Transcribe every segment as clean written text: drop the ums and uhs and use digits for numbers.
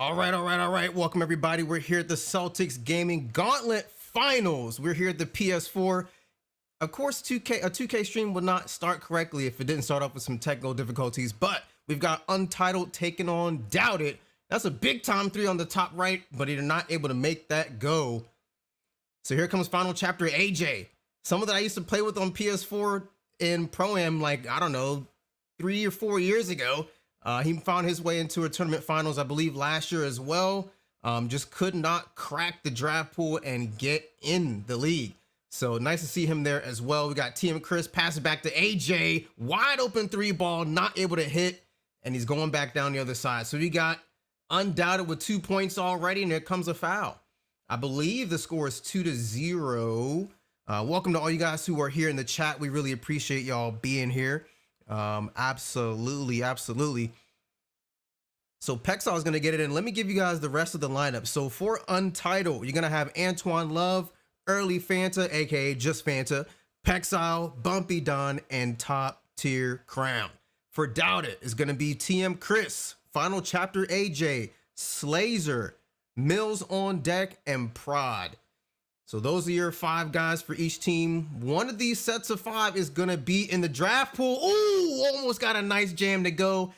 All right. Welcome, everybody. We're here at the CLTX Gaming Gauntlet Finals. We're here at the PS4. Of course, a 2K stream would not start correctly if it didn't start off with some technical difficulties, but we've got Untitled taking on Gauntlet. That's a big time 3 on the top right, but they're not able to make that go. So here comes Final Chapter AJ. Someone that I used to play with on PS4 in Pro-Am, like, I don't know, 3 or 4 years ago. He found his way into a tournament finals, I believe, last year as well. Just could not crack the draft pool and get in the league. So nice to see him there as well. We got TM Chris passing back to AJ. Wide open 3 ball, not able to hit. And he's going back down the other side. So we got Undoubted with 2 points already. And there comes a foul. I believe the score is 2-0. Welcome to all you guys who are here in the chat. We really appreciate y'all being here. Absolutely. So Pexal is going to get it in. Let me give you guys the rest of the lineup. So for Untitled, you're going to have Antoine Love, Early Fanta, aka just Fanta, Pexal, Bumpy Don, and Top Tier Crown. For Doubted is going to be TM Chris, Final Chapter AJ, Slazer, Mills on deck, and Prod. So those are your 5 guys for each team. One of these sets of 5 is going to be in the draft pool. Ooh, almost got a nice jam to go.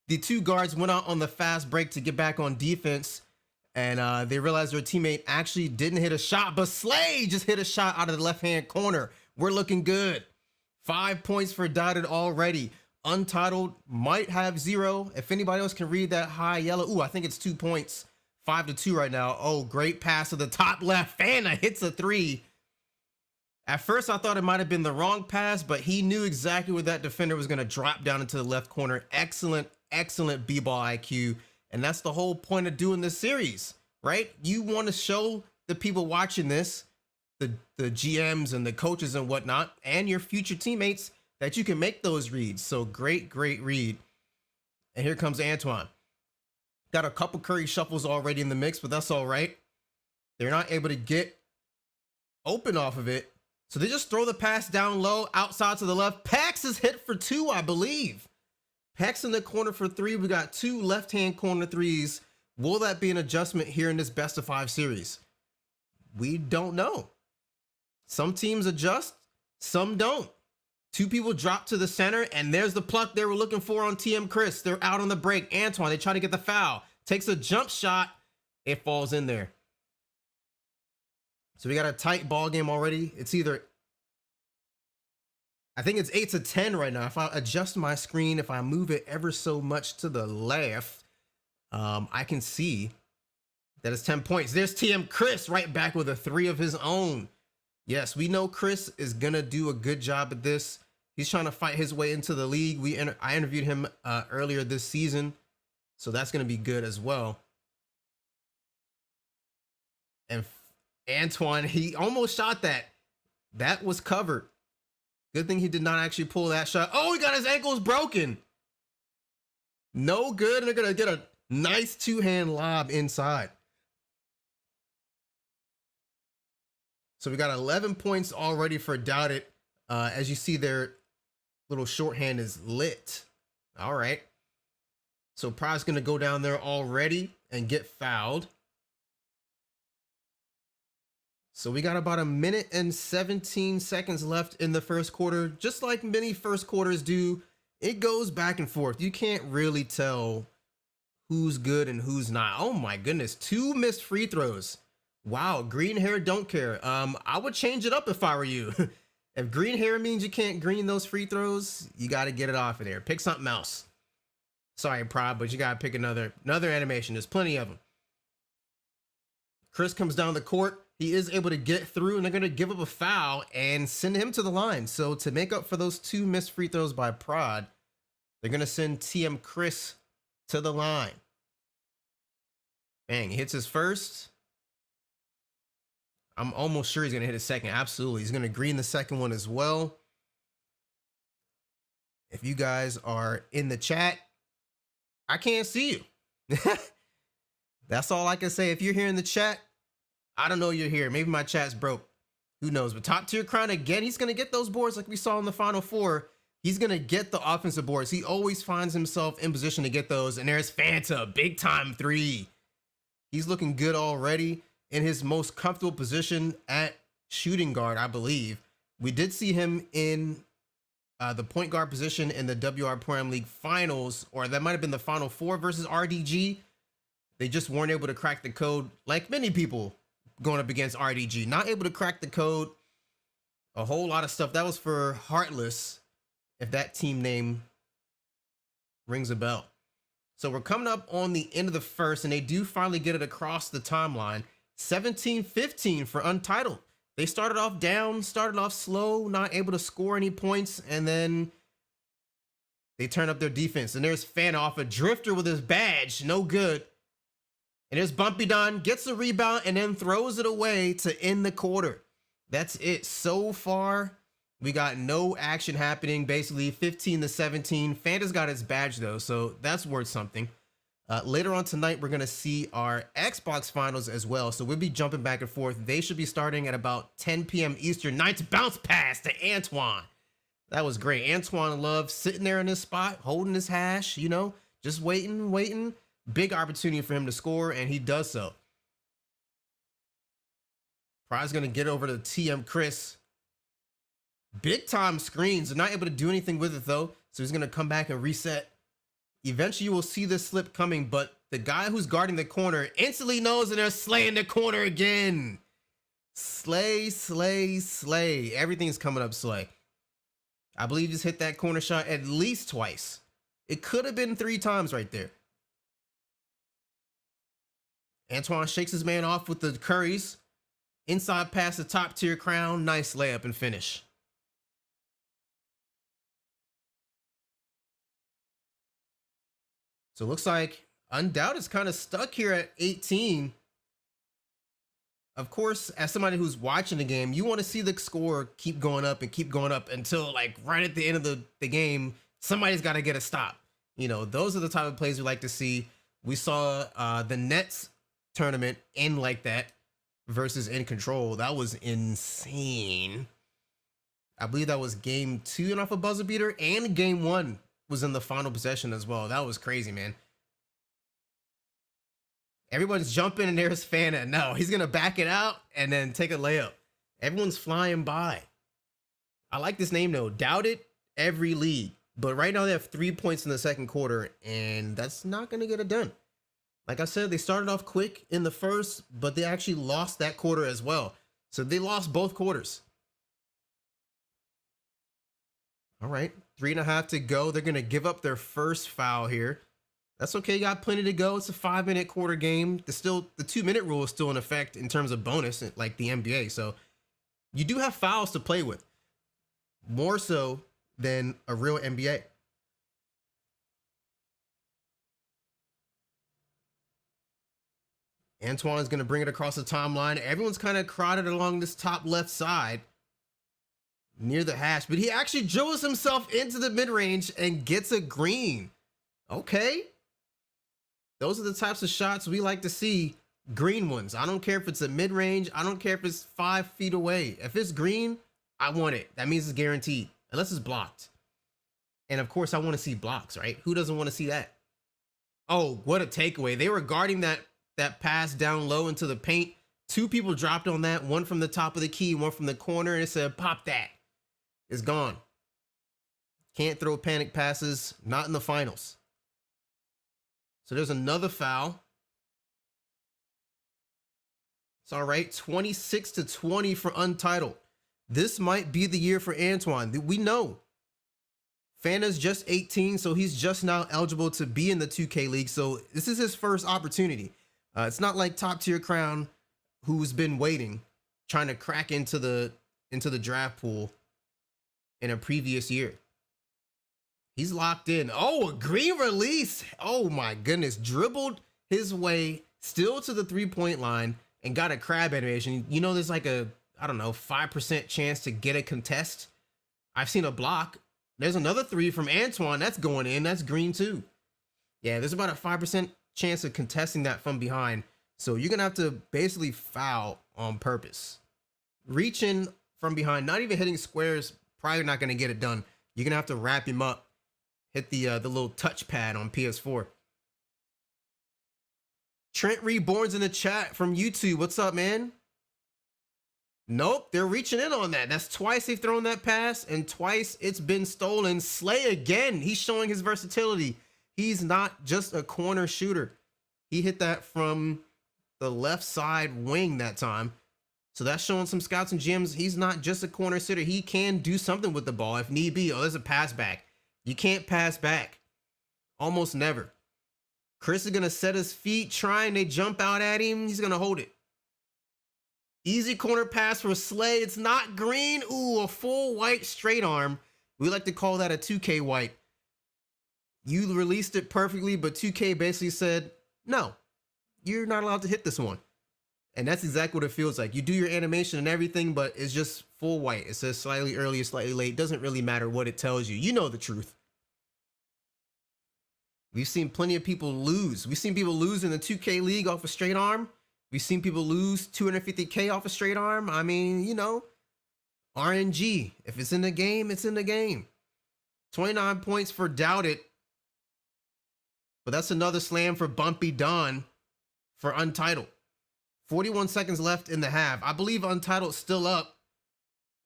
The 2 guards went out on the fast break to get back on defense, and they realized their teammate actually didn't hit a shot, but Slay just hit a shot out of the left-hand corner. We're looking good. 5 points for Dotted already. Untitled might have 0. If anybody else can read that high yellow. Ooh, I think it's 2 points. 5-2 right now. Oh, great pass to the top left. Fanta hits a 3. At first, I thought it might have been the wrong pass, but he knew exactly where that defender was going to drop down into the left corner. Excellent b-ball IQ. And that's the whole point of doing this series, right? You want to show the people watching this, the GMs and the coaches and whatnot, and your future teammates that you can make those reads. So great read. And here comes Antoine. Got a couple Curry shuffles already in the mix, but that's all right. They're not able to get open off of it. So they just throw the pass down low, outside to the left. Pax is hit for 2, I believe. Pax in the corner for 3. We got 2 left-hand corner 3s. Will that be an adjustment here in this best of 5 series? We don't know. Some teams adjust, some don't. 2 people drop to the center, and there's the pluck they were looking for on TM Chris. They're out on the break. Antoine, they try to get the foul. Takes a jump shot. It falls in there. So we got a tight ball game already. It's either, I think it's 8-10 right now. If I adjust my screen, if I move it ever so much to the left, I can see that it's 10 points. There's TM Chris right back with a 3 of his own. Yes, we know Chris is going to do a good job at this. He's trying to fight his way into the league. I interviewed him earlier this season, so that's going to be good as well. And Antoine, he almost shot that. That was covered. Good thing he did not actually pull that shot. Oh, he got his ankles broken. No good, and they're going to get a nice 2-hand lob inside. So we got 11 points already for Doubted. As you see, their little shorthand is lit. All right. So Pride's going to go down there already and get fouled. So we got about 1 minute and 17 seconds left in the first quarter. Just like many first quarters do, it goes back and forth. You can't really tell who's good and who's not. Oh my goodness, 2 missed free throws. Wow, green hair don't care. I would change it up if I were you. If green hair means you can't green those free throws, you got to get it off of there. Pick something else. Sorry, Prod, but you got to pick another animation. There's plenty of them. Chris comes down the court. He is able to get through, and they're going to give up a foul and send him to the line. So to make up for those 2 missed free throws by Prod, they're going to send TM Chris to the line. Bang, he hits his first. I'm almost sure he's going to hit his second. Absolutely. He's going to green the second one as well. If you guys are in the chat, I can't see you. That's all I can say. If you're here in the chat, I don't know you're here. Maybe my chat's broke. Who knows? But Top Tier Crown, again, he's going to get those boards like we saw in the Final Four. He's going to get the offensive boards. He always finds himself in position to get those. And there's Fanta, big time 3. He's looking good already in his most comfortable position at shooting guard, I believe. We did see him in the point guard position in the WR Prime League finals, or that might have been the Final Four versus RDG. They just weren't able to crack the code, like many people going up against RDG. Not able to crack the code. A whole lot of stuff. That was for Heartless, if that team name rings a bell. So we're coming up on the end of the first, and they do finally get it across the timeline. 17-15 for Untitled. They started off down, started off slow, not able to score any points, and then they turn up their defense. And there's Fan off a drifter with his badge, no good. And there's Bumpy Don, gets the rebound, and then throws it away to end the quarter. That's it. So far, we got no action happening, basically 15-17. Fanta's got his badge, though, so that's worth something. Later on tonight, we're going to see our Xbox finals as well, so we'll be jumping back and forth. They should be starting at about 10 p.m. Eastern. Nice bounce pass to Antoine. That was great. Antoine Love sitting there in his spot, holding his hash, you know, just waiting. Big opportunity for him to score, and he does so. Pride's going to get over to TM Chris. Big time screens. They're not able to do anything with it, though, so he's going to come back and reset. Eventually, you will see this slip coming, but the guy who's guarding the corner instantly knows that they're slaying the corner again. Slay. Everything's coming up slay. I believe he's hit that corner shot at least twice. It could have been 3 times right there. Antoine shakes his man off with the Curries. Inside pass the top tier crown. Nice layup and finish. So it looks like Undoubted is kind of stuck here at 18. Of course, as somebody who's watching the game, you want to see the score keep going up until like right at the end of the game, somebody's got to get a stop. You know, those are the type of plays we like to see. We saw the Nets tournament end like that versus In Control. That was insane. I believe that was game 2 and off a buzzer beater, and game 1 was in the final possession as well. That was crazy, man. Everyone's jumping and there's Fanta. No, he's going to back it out and then take a layup. Everyone's flying by. I like this name, though. Doubted every league. But right now they have 3 points in the second quarter, and that's not going to get it done. Like I said, they started off quick in the first, but they actually lost that quarter as well. So they lost both quarters. All right, 3.5 to go. They're going to give up their first foul here. That's okay. Got plenty to go. It's a 5-minute quarter game. The 2-minute rule is still in effect in terms of bonus, like the NBA. So you do have fouls to play with, more so than a real NBA. Antoine is going to bring it across the timeline. Everyone's kind of crowded along this top left side near the hash, but he actually dribbles himself into the mid-range and gets a green. Okay. Those are the types of shots we like to see. Green ones. I don't care if it's a mid-range. I don't care if it's 5 feet away. If it's green, I want it. That means it's guaranteed, unless it's blocked. And of course, I want to see blocks, right? Who doesn't want to see that? Oh, what a takeaway. They were guarding that pass down low into the paint. 2 people dropped on that, one from the top of the key, one from the corner, and it said, pop that. It's gone. Can't throw panic passes, not in the finals. So there's another foul. It's all right. 26-20 for Untitled. This might be the year for Antoine. We know Fanta's just 18, so he's just now eligible to be in the 2K League. So this is his first opportunity. It's not like top tier crown, who's been waiting, trying to crack into the draft pool in a previous year. He's locked in. Oh, a green release. Oh my goodness. Dribbled his way still to the 3-point line and got a crab animation. You know, there's like a, I don't know, 5% chance to get a contest. I've seen a block. There's another 3 from Antoine. That's going in. That's green too. Yeah, there's about a 5% chance of contesting that from behind. So you're going to have to basically foul on purpose. Reaching from behind, not even hitting squares, probably not going to get it done. You're going to have to wrap him up. Hit the little touchpad on PS4. Trent Reborn's in the chat from YouTube. What's up, man? Nope, they're reaching in on that. That's twice they've thrown that pass, and twice it's been stolen. Slay again. He's showing his versatility. He's not just a corner shooter. He hit that from the left side wing that time. So that's showing some scouts and GMs. He's not just a corner sitter. He can do something with the ball if need be. Oh, there's a pass back. You can't pass back. Almost never. Chris is going to set his feet, trying. They jump out at him. He's going to hold it. Easy corner pass for Slay. It's not green. Ooh, a full white straight arm. We like to call that a 2K white. You released it perfectly, but 2K basically said, no, you're not allowed to hit this one. And that's exactly what it feels like. You do your animation and everything, but it's just full white. It says slightly early or slightly late. Doesn't really matter what it tells you. You know the truth. We've seen plenty of people lose. We've seen people lose in the 2K league off a straight arm. We've seen people lose 250K off a straight arm. I mean, you know, RNG. If it's in the game, it's in the game. 29 points for Doubted. But that's another slam for Bumpy Don for Untitled. 41 seconds left in the half. I believe Untitled's still up.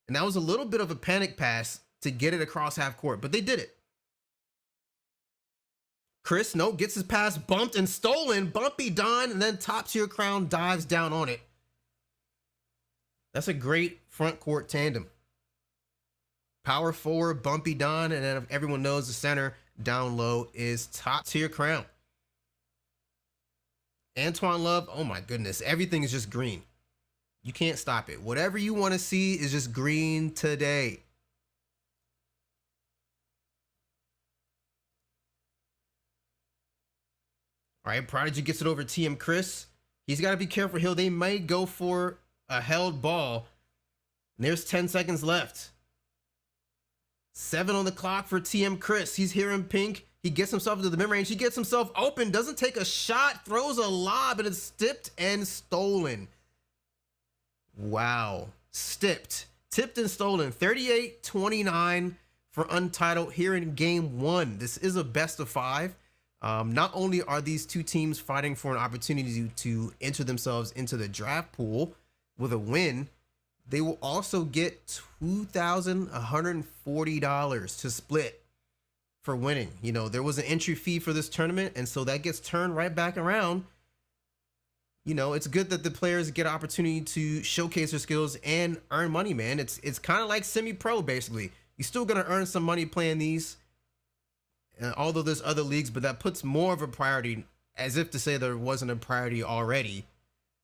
And that was a little bit of a panic pass to get it across half court, but they did it. Chris, no, gets his pass bumped and stolen. Bumpy Don, and then top tier Crown dives down on it. That's a great front court tandem. Power forward, Bumpy Don, and then if everyone knows the center down low is top tier Crown. Antoine Love, oh my goodness, everything is just green. You can't stop it. Whatever you want to see is just green today. All right, Prodigy gets it over TM Chris. He's got to be careful here. They may go for a held ball. And there's 10 seconds left. 7 on the clock for TM Chris. He's here in pink. He gets himself into the mid-range. He gets himself open. Doesn't take a shot. Throws a lob, and it's tipped and stolen. Wow. Tipped and stolen. 38-29 for Untitled here in game 1. This is a best of 5. Not only are these two teams fighting for an opportunity to enter themselves into the draft pool with a win, they will also get $2,140 to split for winning. You know, there was an entry fee for this tournament, and so that gets turned right back around. You know, it's good that the players get opportunity to showcase their skills and earn money, man. It's kind of like semi-pro, basically. You're still going to earn some money playing these. Although there's other leagues, but that puts more of a priority, as if to say there wasn't a priority already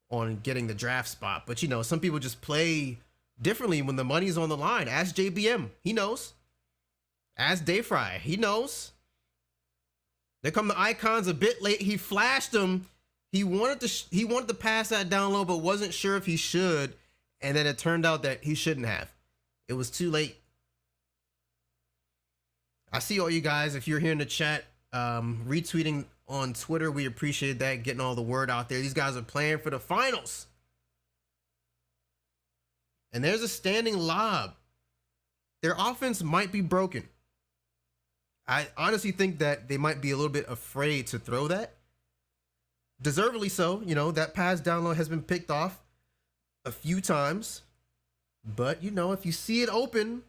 on getting the draft spot. But, you know, some people just play differently when the money's on the line. Ask JBM. He knows. Ask Dayfry. He knows. There come the icons a bit late. He flashed them. He wanted to pass that down low, but wasn't sure if he should. And then it turned out that he shouldn't have. It was too late. I see all you guys, if you're here in the chat, retweeting on Twitter. We appreciate that, getting all the word out there. These guys are playing for the finals. And there's a standing lob. Their offense might be broken. I honestly think that they might be a little bit afraid to throw that. Deservedly so. You know, that pass down low has been picked off a few times. But, you know, if you see it open,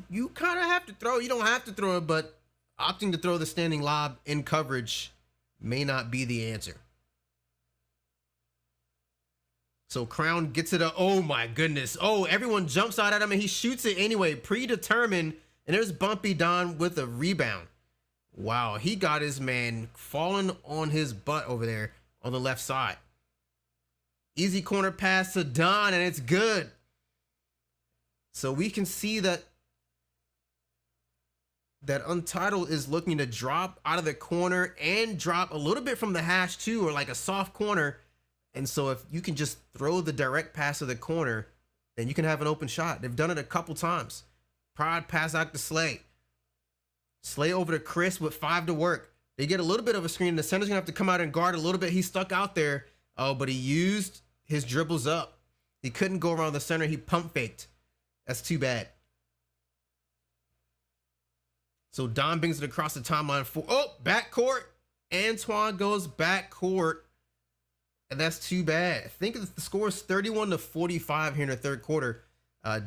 you kind of have to throw. You don't have to throw it, but opting to throw the standing lob in coverage may not be the answer. So Crown gets it. Oh my goodness. Oh, everyone jumps out at him and he shoots it anyway. Predetermined. And there's Bumpy Don with a rebound. Wow, he got his man falling on his butt over there on the left side. Easy corner pass to Don, and it's good. So we can see that Untitled is looking to drop out of the corner and drop a little bit from the hash too, or like a soft corner. And so if you can just throw the direct pass to the corner, then you can have an open shot. They've done it a couple times. Prod pass out to Slay. Slay over to Chris with 5 to work. They get a little bit of a screen. The center's gonna have to come out and guard a little bit. He's stuck out there. Oh, but he used his dribbles up. He couldn't go around the center. He pump faked. That's too bad. So Don brings it across the timeline for, oh, backcourt. Antoine goes backcourt and that's too bad. I think the score is 31-45 here in the third quarter.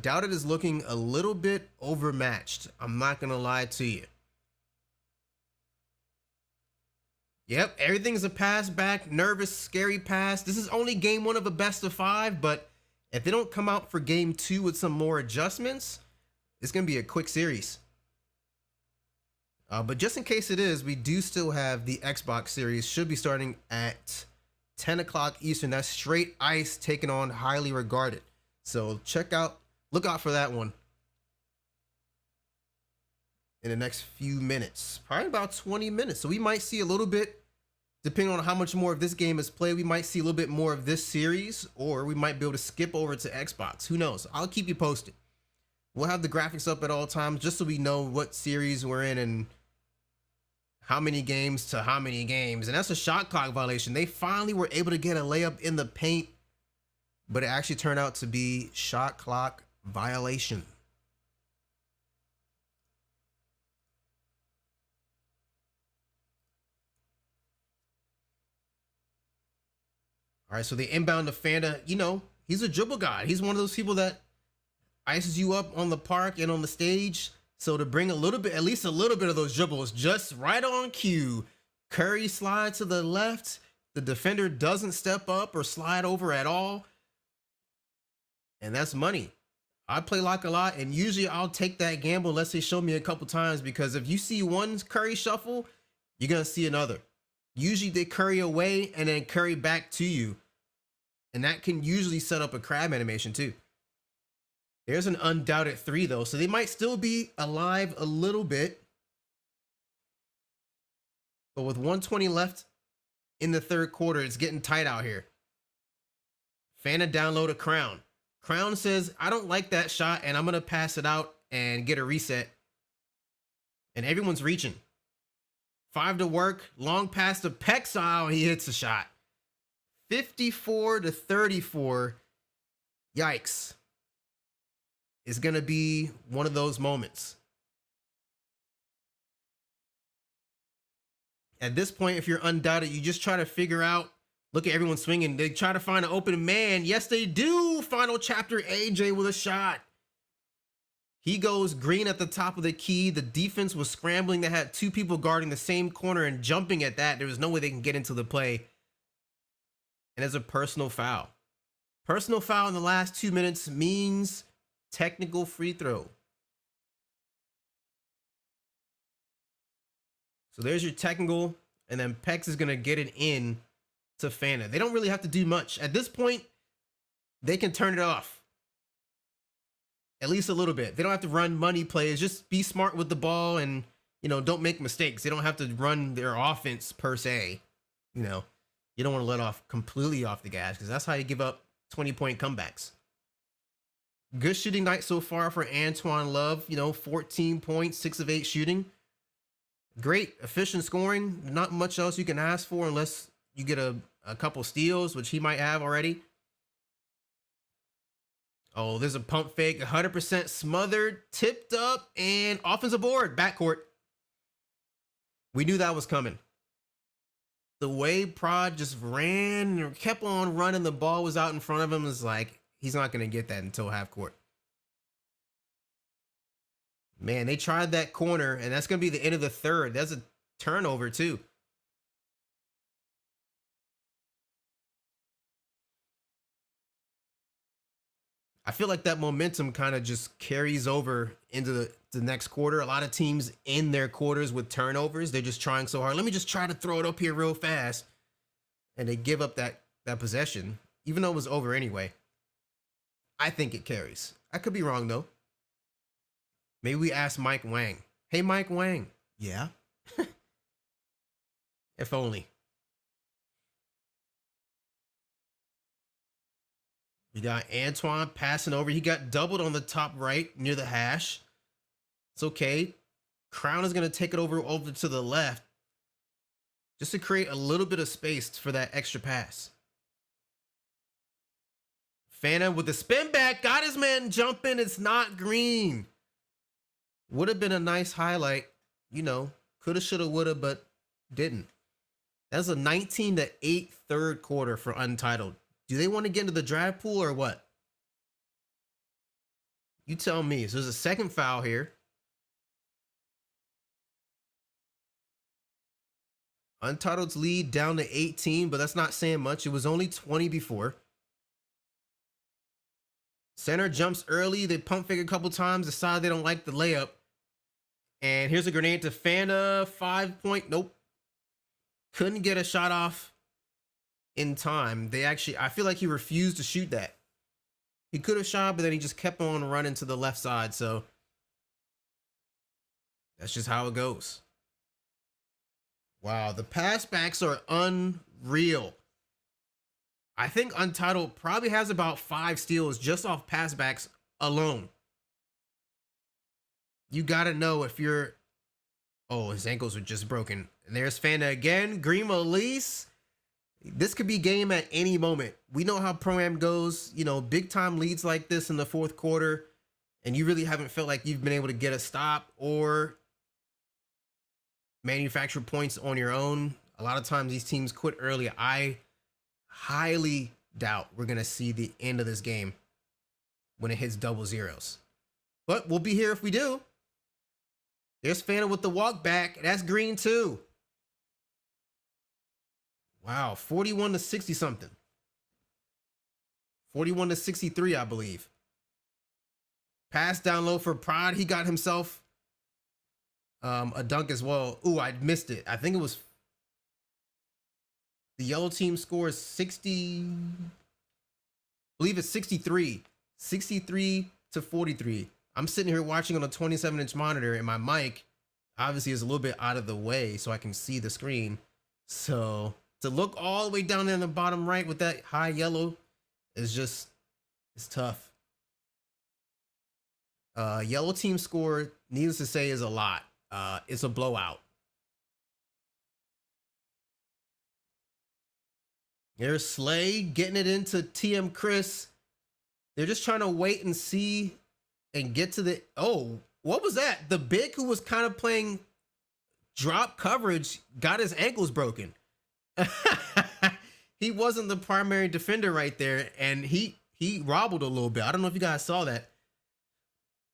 Doubted is looking a little bit overmatched. I'm not going to lie to you. Yep, everything's a pass back, nervous, scary pass. This is only game 1 of a best of 5, but if they don't come out for game 2 with some more adjustments, it's going to be a quick series. But just in case it is, we do still have the Xbox series. Should be starting at 10 o'clock Eastern. That's Straight Ice taking on Highly Regarded. So look out for that one in the next few minutes, probably about 20 minutes. So we might see a little bit, depending on how much more of this game is played, we might see a little bit more of this series, or we might be able to skip over to Xbox. Who knows? I'll keep you posted. We'll have the graphics up at all times just so we know what series we're in and how many games to how many games. And that's a shot clock violation. They finally were able to get a layup in the paint, but it actually turned out to be shot clock violation. All right, so they inbound to Fanta. You know, he's a dribble guy. He's one of those people that ices you up on the park and on the stage. So to bring a little bit, at least a little bit of those dribbles just right on cue. Curry slides to the left. The defender doesn't step up or slide over at all. And that's money. I play lock a lot, and usually I'll take that gamble unless they show me a couple times, because if you see one Curry shuffle, you're going to see another. Usually they curry away and then curry back to you. And that can usually set up a crab animation too. There's an undoubted 3 though, so they might still be alive a little bit. But with 1:20 left in the third quarter, it's getting tight out here. Fanta download a Crown. Crown says, I don't like that shot, and I'm going to pass it out and get a reset. And everyone's reaching. 5 to work, long pass to Pexile, he hits a shot. 54-34. Yikes. It's going to be one of those moments. At this point, if you're undoubted, you just try to figure out, look at everyone swinging. They try to find an open man. Yes, they do. Final chapter, AJ with a shot. He goes green at the top of the key. The defense was scrambling. They had 2 people guarding the same corner and jumping at that. There was no way they can get into the play. And it's a personal foul. Personal foul in the last 2 minutes means technical free throw. So there's your technical, and then Pex is going to get it in to Fanta. They don't really have to do much. At this point, they can turn it off. At least a little bit. They don't have to run money plays. Just be smart with the ball and, you know, don't make mistakes. They don't have to run their offense per se. You know, you don't want to let off completely off the gas, because that's how you give up 20-point comebacks. Good shooting night so far for Antoine Love. You know, 14 points, 6 of 8 shooting. Great, efficient scoring. Not much else you can ask for unless you get a couple steals, which he might have already. Oh, there's a pump fake, 100% smothered, tipped up, and offensive board, backcourt. We knew that was coming. The way Prod just ran and kept on running, the ball was out in front of him, is like, he's not going to get that until half court. Man, they tried that corner, and that's going to be the end of the third. That's a turnover, too. I feel like that momentum kind of just carries over into the next quarter. A lot of teams in their quarters with turnovers, they're just trying so hard. Let me just try to throw it up here real fast. And they give up that possession, even though it was over anyway. I think it carries. I could be wrong, though. Maybe we ask Mike Wang. Hey, Mike Wang. Yeah? If only. We got Antoine passing over. He got doubled on the top right near the hash. It's okay. Crown is going to take it over to the left just to create a little bit of space for that extra pass. Fanta with the spin back. Got his man jumping. It's not green. Would have been a nice highlight. You know, coulda, shoulda, woulda, but didn't. That's a 19-8 third quarter for Untitled. Do they want to get into the draft pool or what? You tell me. So there's a second foul here. Untitled's lead down to 18, but that's not saying much. It was only 20 before. Center jumps early. They pump fake a couple times. Decide they don't like the layup. And here's a grenade to Fanta. 5-point. Nope. Couldn't get a shot off in time. I feel like he refused to shoot that. He could have shot, but then he just kept on running to the left side. So that's just how it goes. Wow, the passbacks are unreal. I think Untitled probably has about 5 steals just off passbacks alone. You got to know if you're... Oh, his ankles are just broken. And there's Fanta again. Green release. This could be game at any moment. We know how Pro-Am goes. You know, big time leads like this in the fourth quarter, and you really haven't felt like you've been able to get a stop or manufacture points on your own. A lot of times these teams quit early. I highly doubt we're going to see the end of this game when it hits double zeros. But we'll be here if we do. There's Fanta with the walk back. That's green too. Wow, 41 to 60 something. 41 to 63, I believe. Pass down low for Pride. He got himself a dunk as well. Ooh, I missed it. I think it was the yellow team scores 60. I believe it's 63. 63 to 43. I'm sitting here watching on a 27-inch monitor, and my mic obviously is a little bit out of the way so I can see the screen. So to look all the way down there in the bottom right with that high yellow is just, it's tough. Yellow team score, needless to say, is a lot. It's a blowout. There's Slay getting it into TM Chris. They're just trying to wait and see and get to the... Oh, what was that? The big who was kind of playing drop coverage got his ankles broken. He wasn't the primary defender right there, and he wobbled a little bit. I don't know if you guys saw that,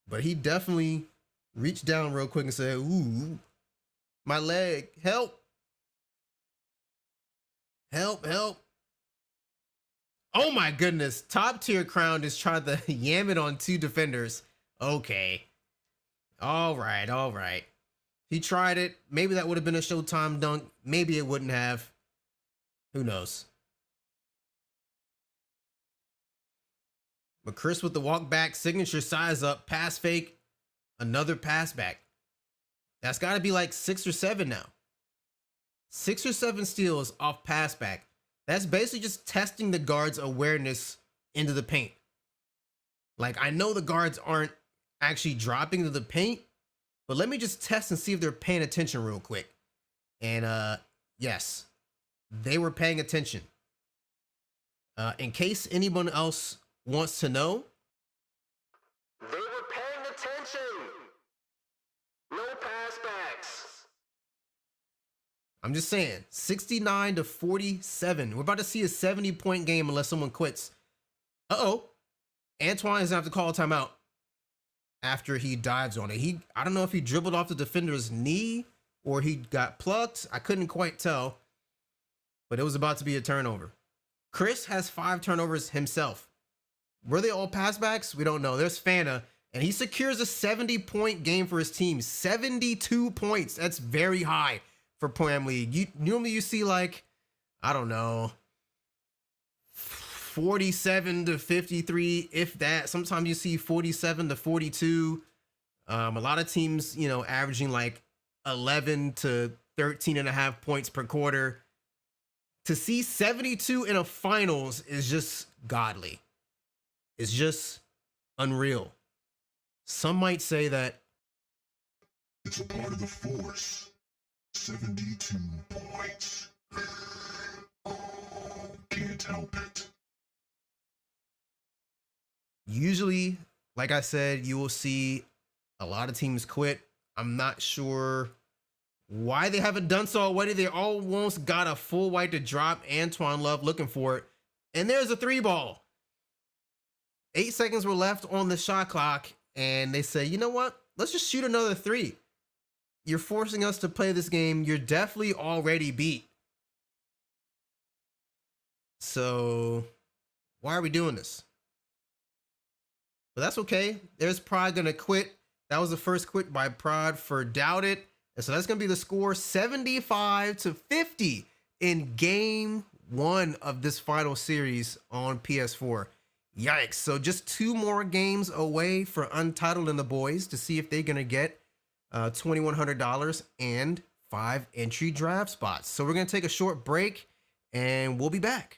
but he definitely reached down real quick and said, "Ooh, my leg, help, help, help." Oh my goodness, top tier crown just tried to yam it on 2 defenders. Okay. All right, all right. He tried it. Maybe that would have been a Showtime dunk. Maybe it wouldn't have. Who knows? But Chris with the walk back, signature size up, pass fake, another pass back. That's got to be like 6 or 7 now. 6 or 7 steals off pass back. That's basically just testing the guard's awareness into the paint. Like, I know the guards aren't actually dropping into the paint, but let me just test and see if they're paying attention real quick. And yes, they were paying attention. In case anyone else wants to know, they were paying attention. No pass backs. I'm just saying, 69 to 47. We're about to see a 70-point game unless someone quits. Uh-oh. Antoine is gonna have to call a timeout after he dives on it. I don't know if he dribbled off the defender's knee or he got plucked. I couldn't quite tell, but it was about to be a turnover. Chris has 5 turnovers himself. Were they all passbacks? We don't know. There's Fanta, and he secures a 70-point game for his team. 72 points. That's very high for Pro-Am League. Normally you see like, I don't know, 47 to 53, if that. Sometimes you see 47 to 42. A lot of teams, you know, averaging like 11 to 13 and a half points per quarter. To see 72 in a finals is just godly. It's just unreal. Some might say that it's a part of the force. 72 points. Oh, can't help it. Usually, like I said, you will see a lot of teams quit. I'm not sure Why they haven't done so already? They almost got a full white to drop. Antoine Love looking for it. And there's a 3-ball. 8 seconds were left on the shot clock. And they say, you know what? Let's just shoot another 3. You're forcing us to play this game. You're definitely already beat. So why are we doing this? But that's okay. There's Prod gonna quit. That was the first quit by Prod for Doubt It. And so that's gonna be the score, 75-50 in game 1 of this final series on PS4. Yikes. So just 2 more games away for Untitled and the boys to see if they're gonna get $2,100 and 5 entry draft spots. So we're gonna take a short break and we'll be back.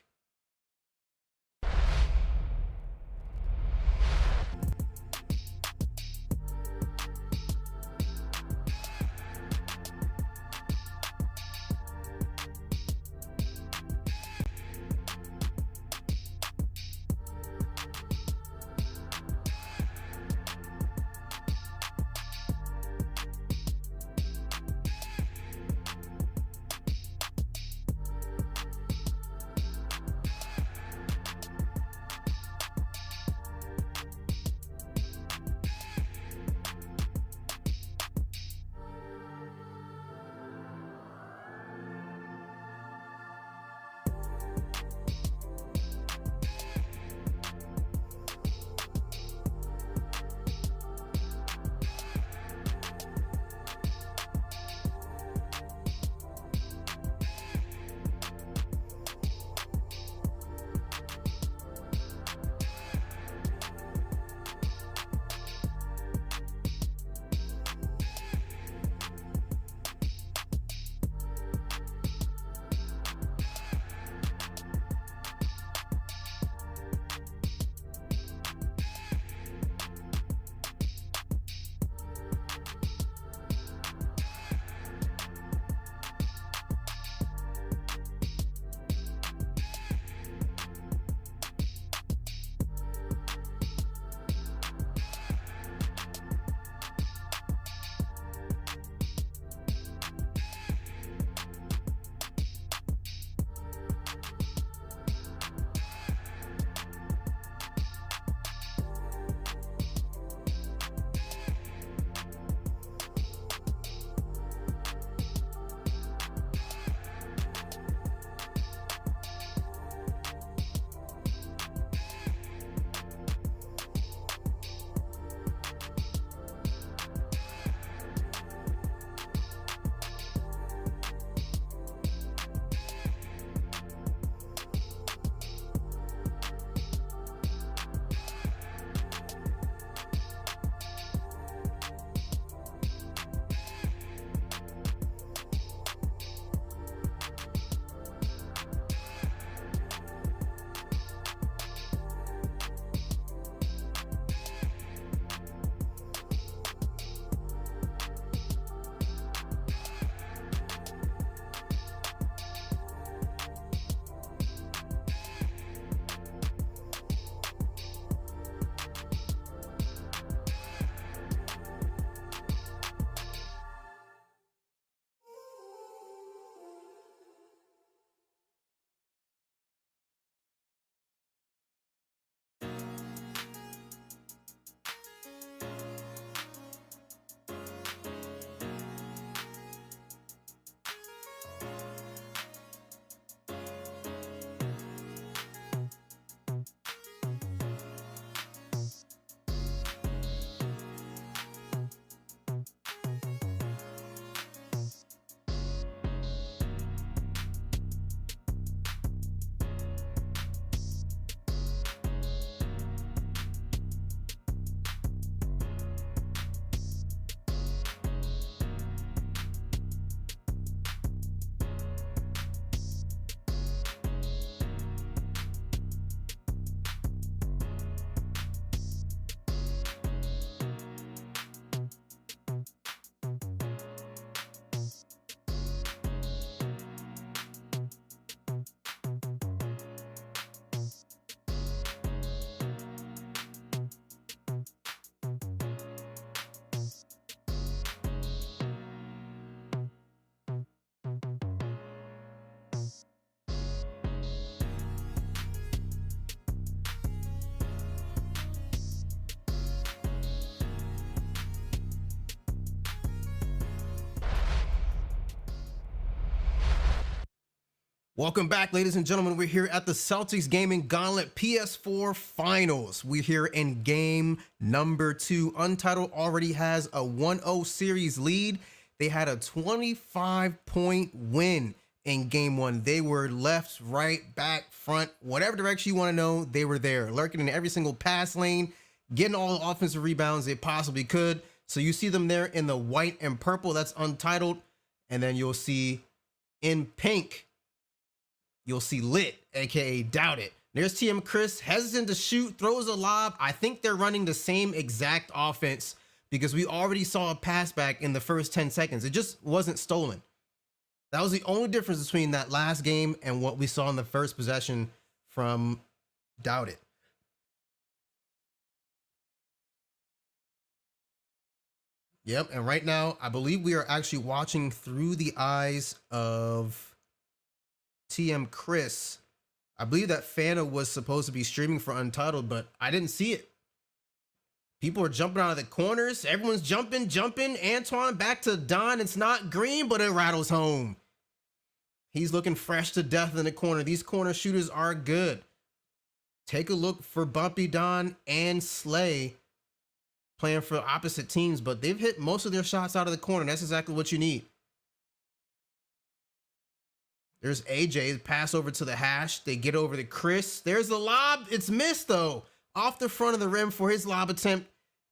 Welcome back, ladies and gentlemen. We're here at the CLTX Gaming Gauntlet PS4 Finals. We're here in game number 2. Untitled already has a 1-0 series lead. They had a 25-point win in game 1. They were left, right, back, front, whatever direction you want to know, they were there, lurking in every single pass lane, getting all the offensive rebounds they possibly could. So you see them there in the white and purple, that's Untitled. And then you'll see in pink, you'll see Lit, aka Doubt It. There's TM Chris, hesitant to shoot, throws a lob. I think they're running the same exact offense because we already saw a pass back in the first 10 seconds. It just wasn't stolen. That was the only difference between that last game and what we saw in the first possession from Doubt It. Yep, and right now, I believe we are actually watching through the eyes of TM Chris. I believe that Fanta was supposed to be streaming for Untitled, but I didn't see it. People are jumping out of the corners. Everyone's jumping. Antoine back to Don. It's not green, but it rattles home. He's looking fresh to death in the corner. These corner shooters are good. Take a look for Bumpy Don and Slay playing for opposite teams, but they've hit most of their shots out of the corner. That's exactly what you need. There's AJ, pass over to the hash. They get over to Chris. There's the lob. It's missed, though. Off the front of the rim for his lob attempt,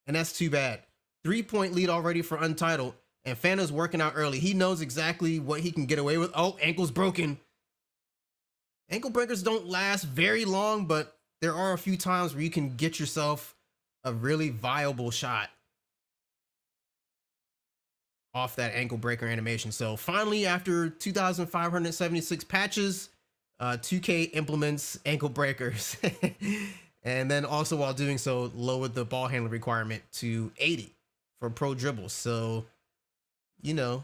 and that's too bad. 3-point lead already for Untitled, and Fanta's working out early. He knows exactly what he can get away with. Oh, ankle's broken. Ankle breakers don't last very long, but there are a few times where you can get yourself a really viable shot off that ankle breaker animation. So finally, after 2,576 patches, 2K implements ankle breakers. And then also while doing so, lowered the ball handling requirement to 80 for pro dribbles. So, you know,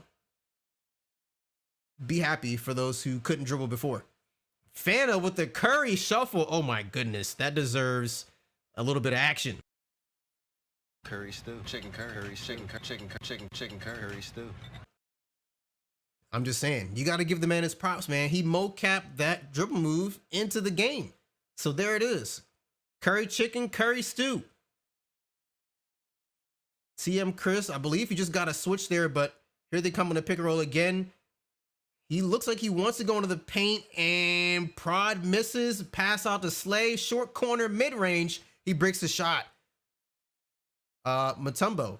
be happy for those who couldn't dribble before. Fanta with the Curry shuffle. Oh my goodness, that deserves a little bit of action. Curry stew, chicken curry, chicken curry stew. I'm just saying, you got to give the man his props, man. He mo-capped that dribble move into the game. So there it is. Curry chicken, curry stew. TM Chris, I believe he just got a switch there, but here they come on the pick and roll again. He looks like he wants to go into the paint, and Prod misses. Pass out to Slay, short corner, mid-range. He breaks the shot. Matumbo,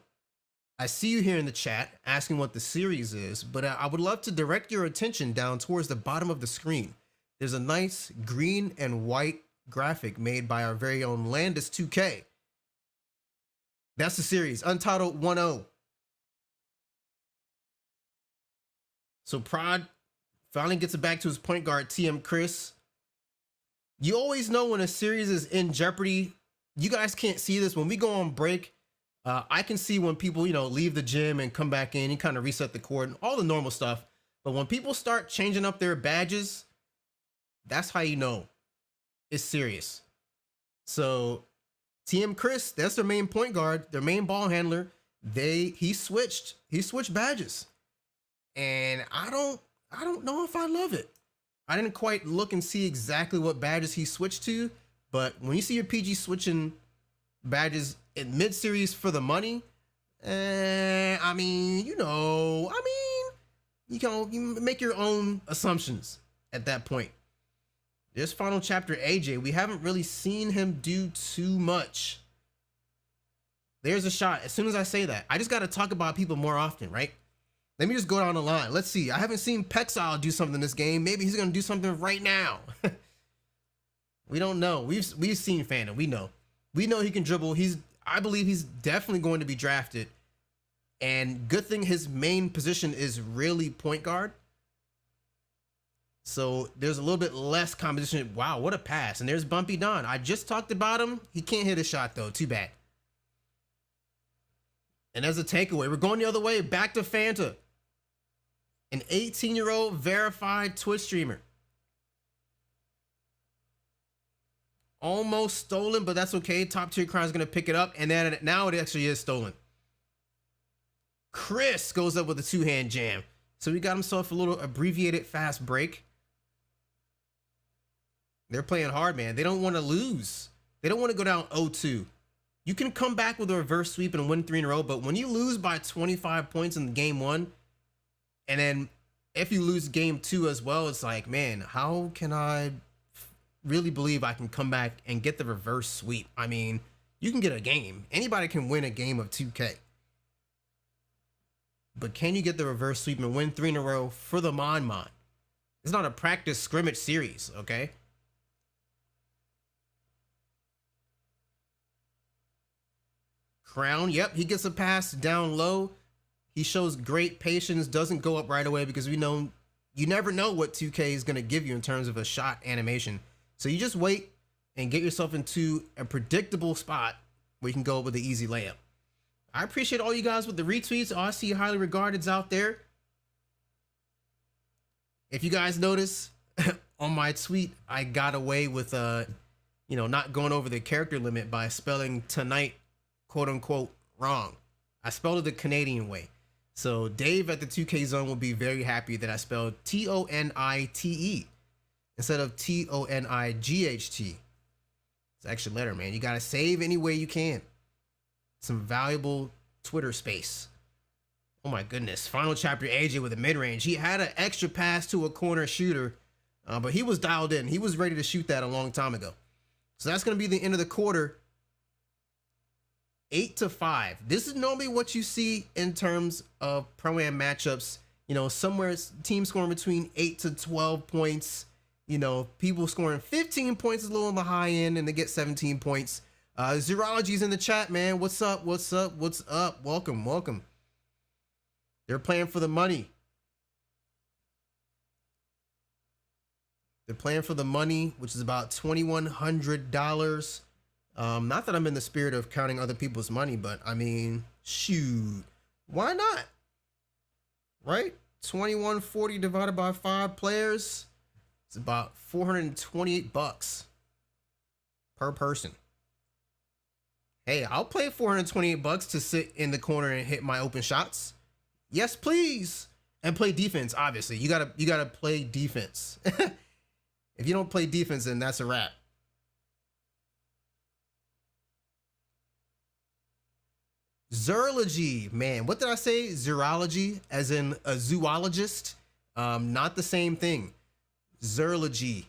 I see you here in the chat asking what the series is, but I would love to direct your attention down towards the bottom of the screen. There's a nice green and white graphic made by our very own Landis 2K. That's the series, Untitled 1-0. So Prod finally gets it back to his point guard, TM Chris. You always know when a series is in jeopardy. You guys can't see this. When we go on break, I can see when people, you know, leave the gym and come back in and kind of reset the court and all the normal stuff. But when people start changing up their badges, that's how you know it's serious. So TM Chris, that's their main point guard, their main ball handler. He switched badges. And I don't know if I love it. I didn't quite look and see exactly what badges he switched to, but when you see your PG switching badges in mid-series for the money, I mean, you can make your own assumptions at that point. This final chapter, AJ, we haven't really seen him do too much. There's a shot. As soon as I say that, I just got to talk about people more often, right? Let me just go down the line. Let's see. I haven't seen Pexile do something this game. Maybe he's going to do something right now. We don't know. We've seen Fanta. We know he can dribble. I believe he's definitely going to be drafted. And good thing his main position is really point guard. So there's a little bit less competition. Wow, what a pass. And there's Bumpy Don. I just talked about him. He can't hit a shot, though. Too bad. And as a takeaway, we're going the other way. Back to Fanta. An 18-year-old verified Twitch streamer. Almost stolen, but that's okay. Top tier crime is going to pick it up. And then now it actually is stolen. Chris goes up with a two-hand jam. So he got himself a little abbreviated fast break. They're playing hard, man. They don't want to lose. They don't want to go down 0-2. You can come back with a reverse sweep and win 3 in a row, but when you lose by 25 points in game 1, and then if you lose game 2 as well, it's like, man, how can I really believe I can come back and get the reverse sweep? I mean, you can get a game. Anybody can win a game of 2K. But can you get the reverse sweep and win 3 in a row for the Mon? It's not a practice scrimmage series, okay? Crown, yep, he gets a pass down low. He shows great patience, doesn't go up right away because we know you never know what 2K is going to give you in terms of a shot animation. So you just wait and get yourself into a predictable spot where you can go with the easy layup. I appreciate all you guys with the retweets. I see highly regardeds out there. If you guys notice on my tweet, I got away with not going over the character limit by spelling tonight, quote unquote, wrong. I spelled it the Canadian way. So Dave at the 2K Zone will be very happy that I spelled Tonite instead of Tonight. It's an extra letter, man. You got to save any way you can. Some valuable Twitter space. Oh my goodness. Final chapter AJ with a mid-range. He had an extra pass to a corner shooter, but he was dialed in. He was ready to shoot that a long time ago. So that's going to be the end of the quarter. 8-5. This is normally what you see in terms of Pro-Am matchups. You know, somewhere teams scoring between 8 to 12 points. You know, people scoring 15 points is a little on the high end, and they get 17 points. Zerology's in the chat, man. What's up? What's up? What's up? Welcome, welcome. They're playing for the money. They're playing for the money, which is about $2,100. Not that I'm in the spirit of counting other people's money, but I mean, shoot, why not? Right? 2140 divided by 5 players. It's about $428 per person. Hey, I'll pay $428 to sit in the corner and hit my open shots. Yes, please. And play defense, obviously. You gotta play defense. If you don't play defense, then that's a wrap. Zoology, man. What did I say? Zoology, as in a zoologist? Not the same thing. Zoology.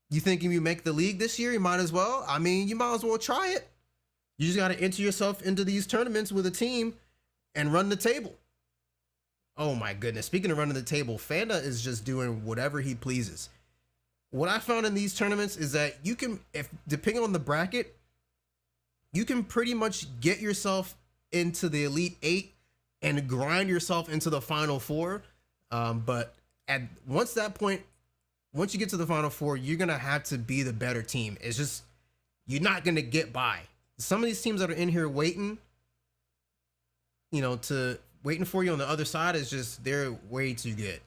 You thinking you make the league this year? You might as well. I mean, you might as well try it. You just got to enter yourself into these tournaments with a team and run the table. Oh my goodness. Speaking of running the table, Fanda is just doing whatever he pleases. What I found in these tournaments is that you can, if depending on the bracket, you can pretty much get yourself into the Elite 8 and grind yourself into the Final 4. But once you get to the Final 4, you're going to have to be the better team. It's just, you're not going to get by. Some of these teams that are in here waiting, waiting for you on the other side is just, they're way too good.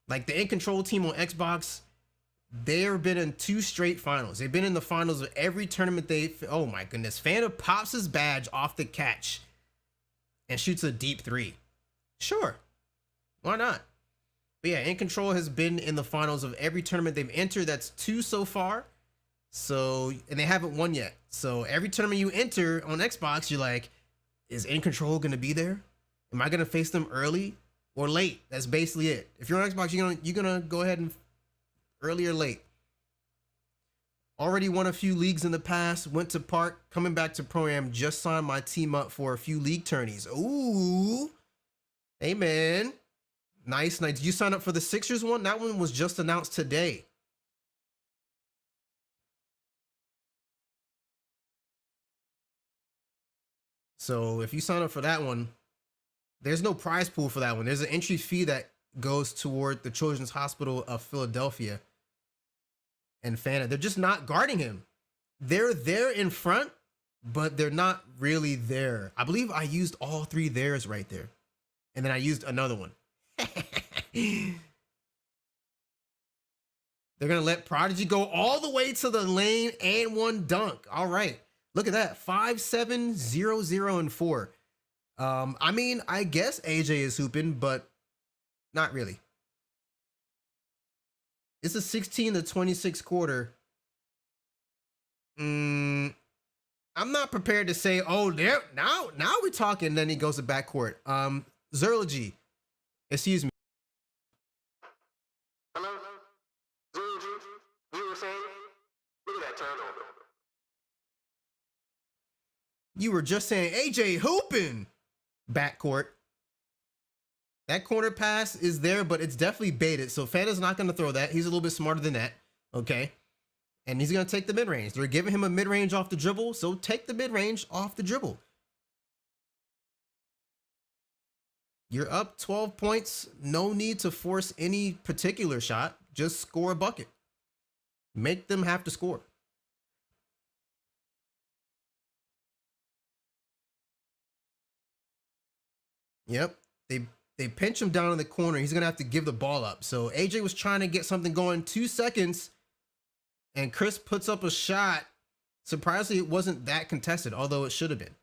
Like the In Control team on Xbox, they've been in 2 straight finals. They've been in the finals of every tournament oh my goodness. Fanta pops his badge off the catch and shoots a deep 3. Sure. Why not? But yeah, In Control has been in the finals of every tournament they've entered. That's 2 so far. So, and they haven't won yet. So every tournament you enter on Xbox, you're like, is In Control going to be there? Am I going to face them early or late? That's basically it. If you're on Xbox, you're gonna go ahead and early or late. Already won a few leagues in the past. Went to Park. Coming back to Pro-Am. Just signed my team up for a few league tourneys. Ooh. Hey, man. Nice. Did you sign up for the Sixers one? That one was just announced today. So if you sign up for that one, there's no prize pool for that one. There's an entry fee that goes toward the Children's Hospital of Philadelphia and Fanta. They're just not guarding him. They're there in front, but they're not really there. I believe I used all 3 theirs right there. And then I used another one. They're going to let Prodigy go all the way to the lane and 1 dunk. All right. Look at that. 5, 7, 0, 0, and 4. I mean, I guess AJ is hooping, but not really. It's a 16-26 quarter. I'm not prepared to say, oh, there now we're talking. Then he goes to backcourt. Zerlogy, excuse me. Hello? Zerlogy? You were saying? Look at that turnover. You were just saying AJ hooping. Backcourt. That corner pass is there, but it's definitely baited. So Fanta's not going to throw that. He's a little bit smarter than that. Okay. And he's going to take the mid-range. They're giving him a mid-range off the dribble. So take the mid-range off the dribble. You're up 12 points. No need to force any particular shot. Just score a bucket. Make them have to score. Yep. They pinch him down in the corner. He's going to have to give the ball up. So AJ was trying to get something going. 2 seconds. And Chris puts up a shot. Surprisingly, it wasn't that contested, although it should have been.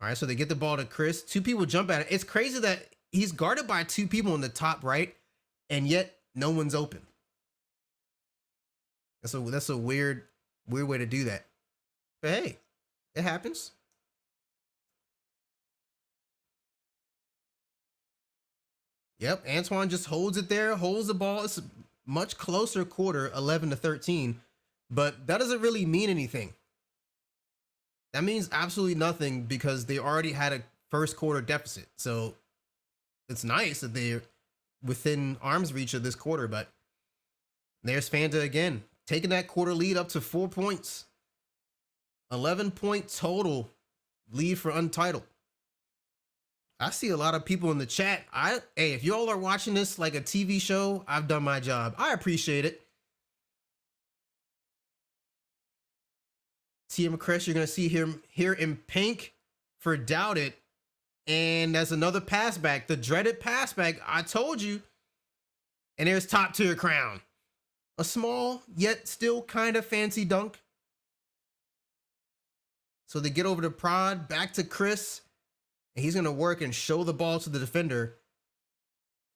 All right, so they get the ball to Chris. 2 people jump at it. It's crazy that he's guarded by 2 people in the top right, and yet no one's open. That's a weird way to do that. But hey, it happens. Yep, Antoine just holds it there, holds the ball. It's a much closer quarter, 11-13, but that doesn't really mean anything. That means absolutely nothing because they already had a first quarter deficit. So it's nice that they're within arm's reach of this quarter, but there's Fanta again, taking that quarter lead up to 4 points. 11-point total lead for Untitled. I see a lot of people in the chat. Hey, if y'all are watching this like a TV show, I've done my job. I appreciate it. TM Chris, you're going to see him here in pink for Doubt It. And that's another pass back. The dreaded pass back. I told you. And there's top tier crown. A small, yet still kind of fancy dunk. So they get over to Prod, back to Chris. And he's going to work and show the ball to the defender.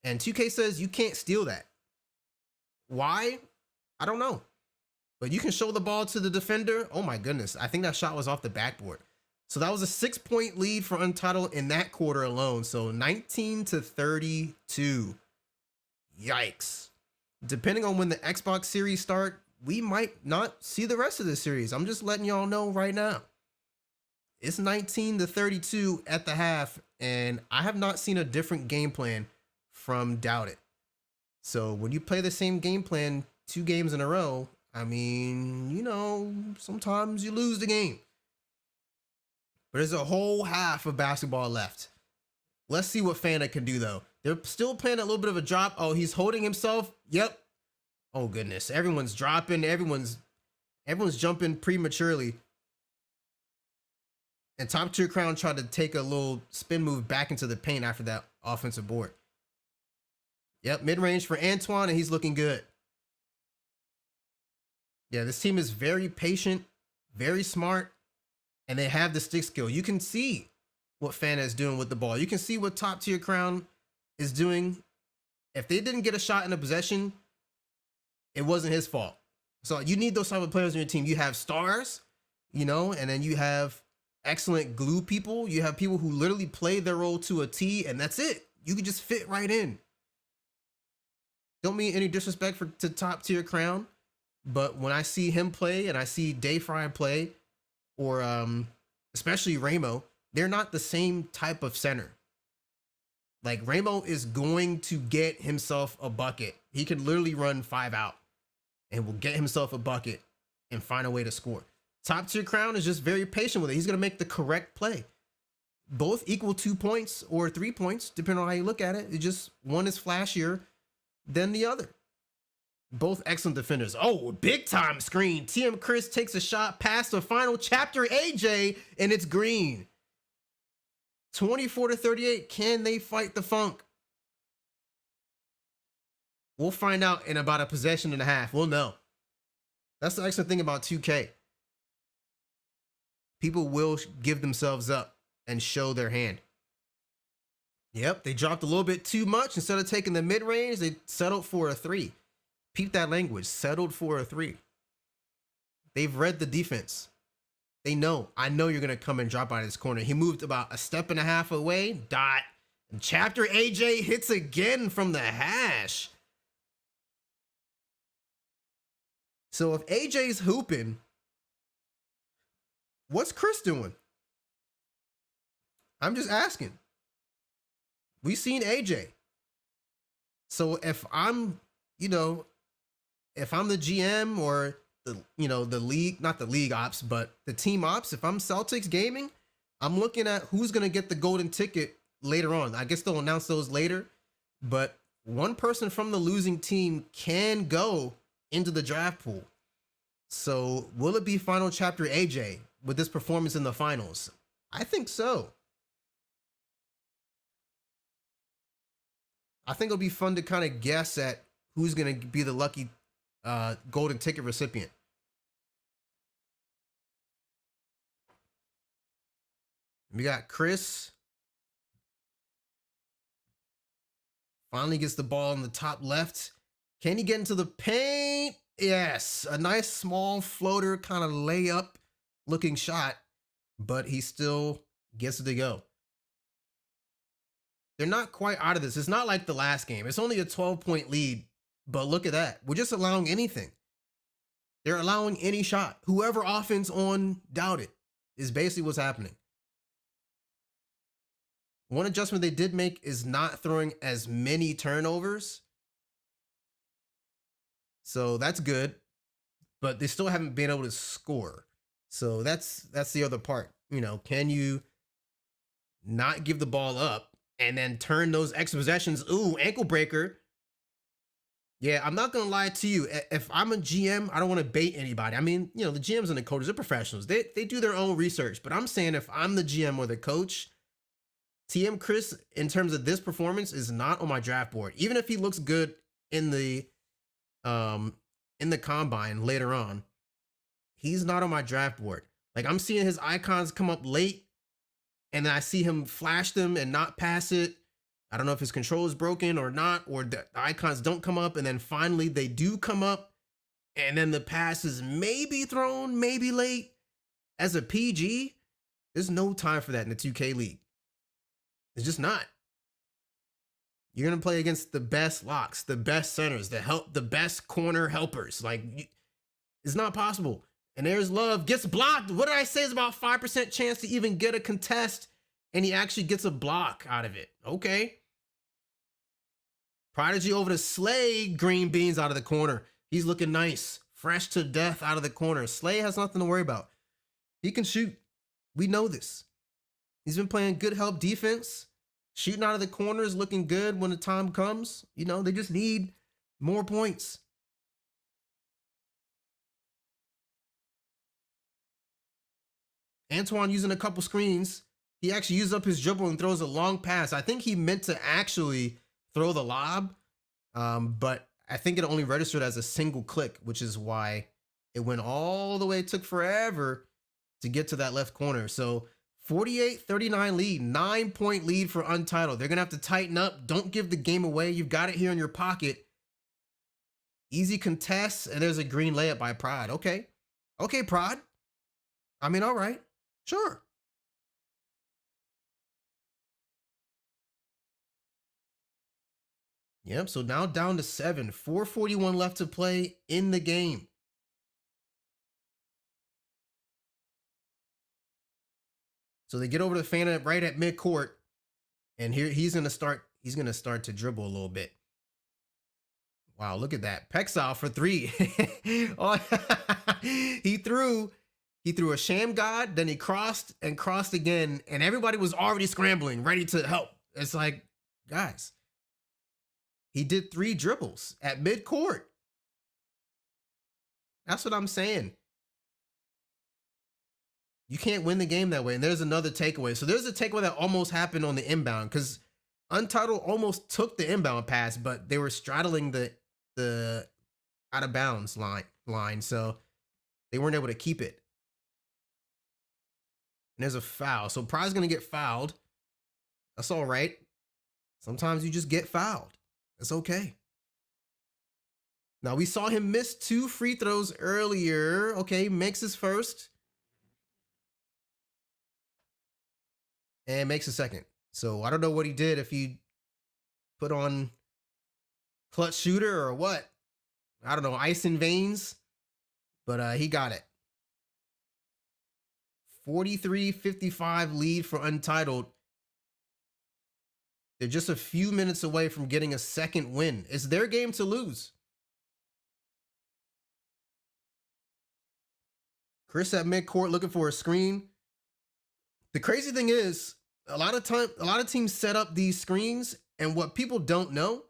And 2K says you can't steal that. Why? I don't know. But you can show the ball to the defender. Oh my goodness. I think that shot was off the backboard. So that was a 6-point lead for Untitled in that quarter alone. So 19-32. Yikes. Depending on when the Xbox series start, we might not see the rest of the series. I'm just letting y'all know right now. It's 19-32 at the half, and I have not seen a different game plan from Doubt It. So when you play the same game plan 2 games in a row, I mean, you know, sometimes you lose the game. But there's a whole half of basketball left. Let's see what Fanta can do, though. They're still playing a little bit of a drop. Oh, he's holding himself. Yep. Oh, goodness. Everyone's dropping. Everyone's jumping prematurely. And top tier crown tried to take a little spin move back into the paint after that offensive board. Yep, mid-range for Antoine, and he's looking good. Yeah, this team is very patient, very smart, and they have the stick skill. You can see what Fanta is doing with the ball. You can see what top tier crown is doing. If they didn't get a shot in a possession, it wasn't his fault. So you need those type of players on your team. You have stars, you know, and then you have excellent glue people. You have people who literally play their role to a T, and that's it. You can just fit right in. Don't mean any disrespect to top tier crown, but when I see him play and I see Dayfry play, or especially Ramo, they're not the same type of center. Like Ramo is going to get himself a bucket. He can literally run 5 out and will get himself a bucket and find a way to score. Top tier crown is just very patient with it. He's going to make the correct play. Both equal 2 points or 3 points, depending on how you look at it. It just one is flashier than the other. Both excellent defenders. Oh, big time screen. TM Chris takes a shot past the final chapter AJ, and it's green. 24-38. Can they fight the funk? We'll find out in about a possession and a half. We'll know. That's the excellent thing about 2K. People will give themselves up and show their hand. Yep, they dropped a little bit too much. Instead of taking the mid range, they settled for a 3. Peep that language, settled for a 3. They've read the defense. They know, I know you're going to come and drop out of this corner. He moved about a step and a half away, dot. And Chapter AJ hits again from the hash. So if AJ's hooping, what's Chris doing? I'm just asking. We've seen AJ. So if I'm, if I'm the GM or the league, not the league ops, but the team ops, if I'm Celtics Gaming, I'm looking at who's going to get the golden ticket later on. I guess they'll announce those later, but one person from the losing team can go into the draft pool. So will it be final chapter AJ with this performance in the finals? I think so. I think it'll be fun to kind of guess at who's going to be the lucky golden ticket recipient. We got Chris. Finally gets the ball in the top left. Can he get into the paint? Yes. A nice small floater kind of layup looking shot, but he still gets it to go. They're not quite out of this. It's not like the last game. It's only a 12-point lead, but look at that. We're just allowing anything. They're allowing any shot. Whoever offense on doubt it is basically what's happening. One adjustment they did make is not throwing as many turnovers. So that's good, but they still haven't been able to score. So that's the other part. Can you not give the ball up and then turn those extra possessions? Ooh, ankle breaker. Yeah, I'm not going to lie to you. If I'm a GM, I don't want to bait anybody. I mean, the GMs and the coaches, they're professionals. They do their own research. But I'm saying if I'm the GM or the coach, TM Chris, in terms of this performance, is not on my draft board. Even if he looks good in the combine later on, he's not on my draft board. Like, I'm seeing his icons come up late, and then I see him flash them and not pass it. I don't know if his control is broken or not, or the icons don't come up, and then finally they do come up, and then the pass is maybe thrown, maybe late. As a PG, there's no time for that in the 2K league. It's just not. You're going to play against the best locks, the best centers, the best corner helpers. Like, it's not possible. And there's Love, gets blocked. What did I say? It's about 5% chance to even get a contest, and he actually gets a block out of it. Okay. Prodigy over to Slay, green beans out of the corner. He's looking nice, fresh to death out of the corner. Slay has nothing to worry about. He can shoot. We know this. He's been playing good help defense, shooting out of the corners, looking good when the time comes. They just need more points. Antoine using a couple screens. He actually used up his dribble and throws a long pass. I think he meant to actually throw the lob, but I think it only registered as a single click, which is why it went all the way. It took forever to get to that left corner. So 48-39 lead, 9-point lead for Untitled. They're going to have to tighten up. Don't give the game away. You've got it here in your pocket. Easy contest, and there's a green layup by Prod. Okay, Prod. I mean, all right. Sure. Yep, so now down to 7. 4:41 left to play in the game. So they get over to Fanta right at midcourt, and here he's gonna start to dribble a little bit. Wow, look at that. Pexal for 3. Oh, he threw a sham god, then he crossed again, and everybody was already scrambling, ready to help. It's like, guys, he did 3 dribbles at midcourt. That's what I'm saying. You can't win the game that way. And there's another takeaway. So there's a takeaway that almost happened on the inbound, because Untitled almost took the inbound pass, but they were straddling the out of bounds line. So they weren't able to keep it. And there's a foul. So Pride's going to get fouled. That's all right. Sometimes you just get fouled. It's okay. Now, we saw him miss 2 free throws earlier. Okay, makes his first. And makes a second. So I don't know what he did, if he put on clutch shooter or what. I don't know, ice in veins. But he got it. 43-55 lead for Untitled. They're just a few minutes away from getting a second win. It's their game to lose. Chris at midcourt looking for a screen. The crazy thing is, a lot of teams set up these screens, and what people don't know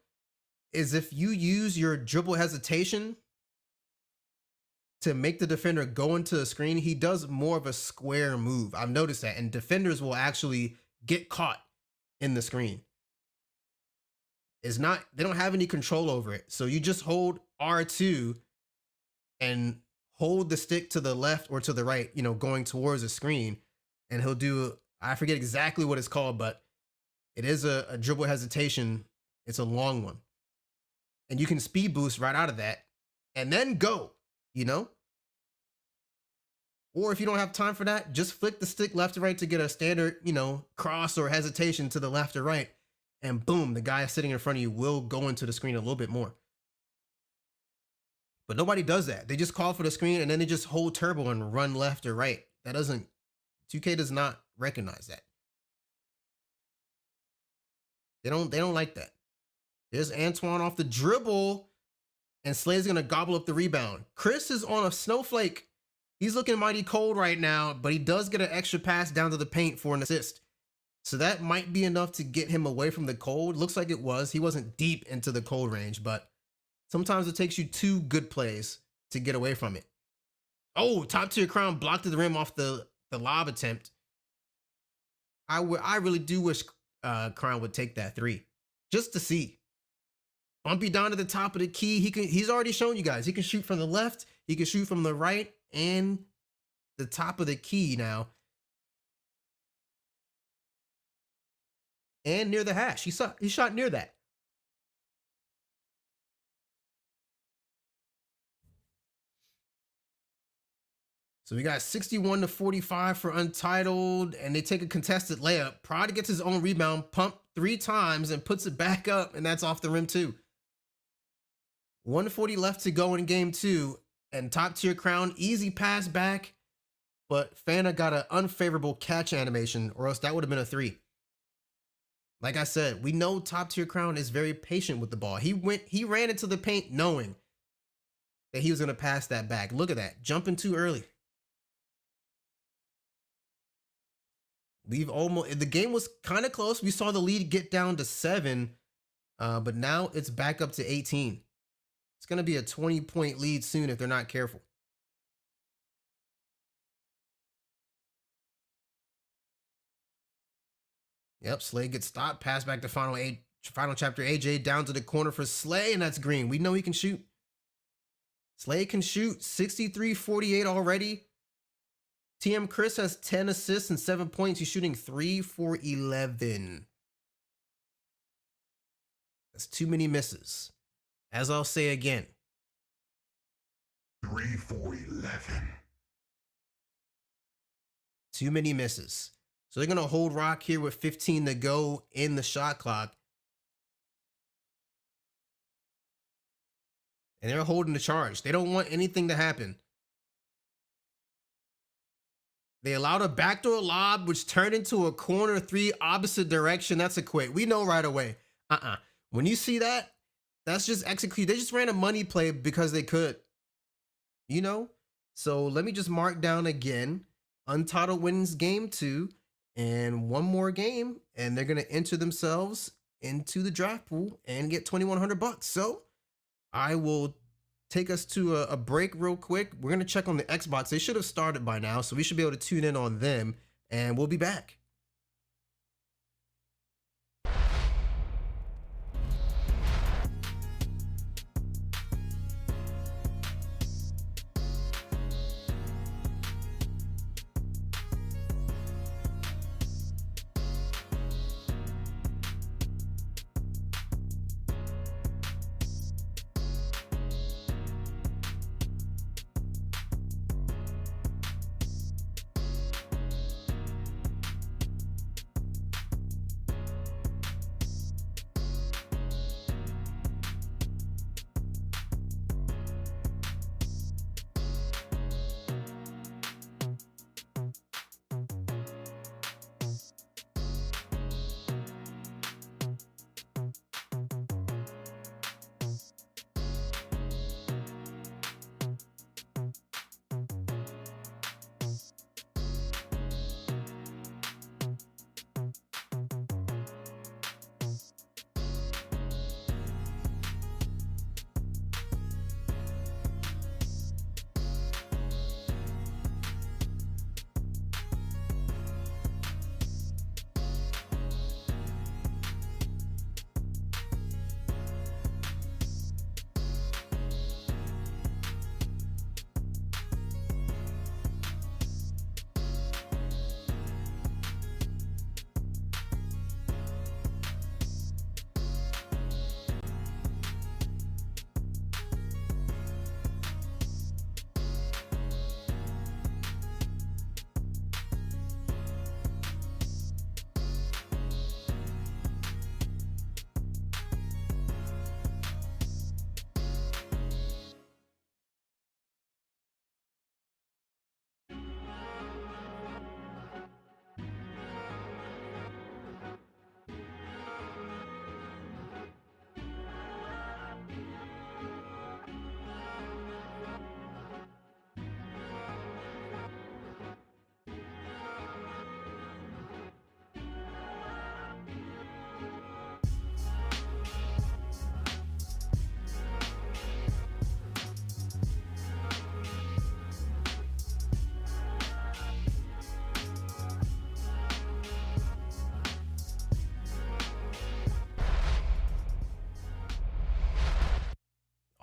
is if you use your dribble hesitation to make the defender go into the screen, he does more of a square move. I've noticed that, and defenders will actually get caught in the screen. They don't have any control over it. So you just hold R2 and hold the stick to the left or to the right, going towards the screen, and he'll do, I forget exactly what it's called, but it is a dribble hesitation. It's a long one. And you can speed boost right out of that and then go, Or if you don't have time for that, just flick the stick left to right to get a standard, cross or hesitation to the left or right. And boom, the guy sitting in front of you will go into the screen a little bit more. But nobody does that. They just call for the screen and then they just hold turbo and run left or right. 2K does not recognize that. They don't like that. There's Antoine off the dribble, and Slay's gonna gobble up the rebound. Chris is on a snowflake. He's looking mighty cold right now, but he does get an extra pass down to the paint for an assist. So that might be enough to get him away from the cold. Looks like it was. He wasn't deep into the cold range, but sometimes it takes you 2 good plays to get away from it. Oh, top tier Crown blocked the rim off the lob attempt. I really do wish Crown would take that 3 just to see. Bumpy down to the top of the key. He's already shown you guys. He can shoot from the left. He can shoot from the right and the top of the key now. And near the hash. He shot near that. So we got 61-45 for Untitled, and they take a contested layup. Prada gets his own rebound, pumped 3 times, and puts it back up, and that's off the rim too. 140 left to go in game 2, and top tier Crown, easy pass back, but Fana got an unfavorable catch animation, or else that would have been a 3. Like I said, we know top tier Crown is very patient with the ball. He ran into the paint knowing that he was going to pass that back. Look at that, jumping too early. The game was kind of close. We saw the lead get down to 7, but now it's back up to 18. It's going to be a 20-point lead soon if they're not careful. Yep, Slay gets stopped. Pass back to final chapter AJ down to the corner for Slay, and that's green. We know he can shoot. Slay can shoot 63-48 already. TM Chris has 10 assists and 7 points. He's shooting 3 for 11. That's too many misses. As I'll say again. 3 for 11. Too many misses. So they're going to hold rock here with 15 to go in the shot clock. And they're holding the charge. They don't want anything to happen. They allowed a backdoor lob, which turned into a corner 3 opposite direction. That's a quit. We know right away. When you see that, that's just execute. They just ran a money play because they could. So let me just mark down again. Untitled wins game 2 and one more game, and they're going to enter themselves into the draft pool and get $2,100. So I will take us to a break real quick. We're going to check on the Xbox. They should have started by now, so we should be able to tune in on them, and we'll be back.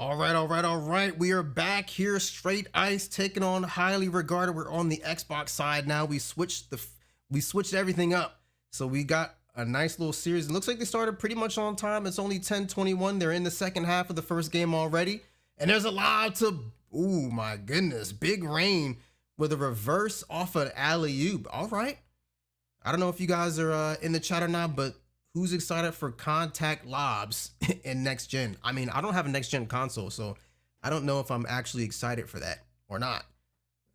All right, all right, all right. We are back here. Straight Ice taking on Highly Regarded. We're on the Xbox side now. We switched everything up. So we got a nice little series. It looks like they started pretty much on time. It's only 10:21. They're in the second half of the first game already. And there's a lot to, oh my goodness, big rain with a reverse off an alley-oop. All right. I don't know if you guys are in the chat or not, but who's excited for contact lobs in next gen? I mean, I don't have a next gen console, so I don't know if I'm actually excited for that or not.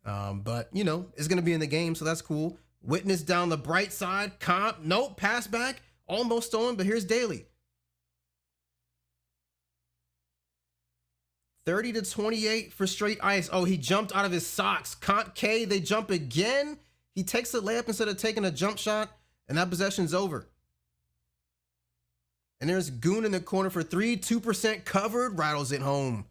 But you know, it's gonna be in the game, so that's cool. Witness down the bright side. Comp, nope, pass back, almost stolen, but here's Daly. 30-28 for Straight Ice. Oh, he jumped out of his socks. Comp K, they jump again. He takes the layup instead of taking a jump shot, and that possession's over. And there's Goon in the corner for 3, 2% covered, rattles it home.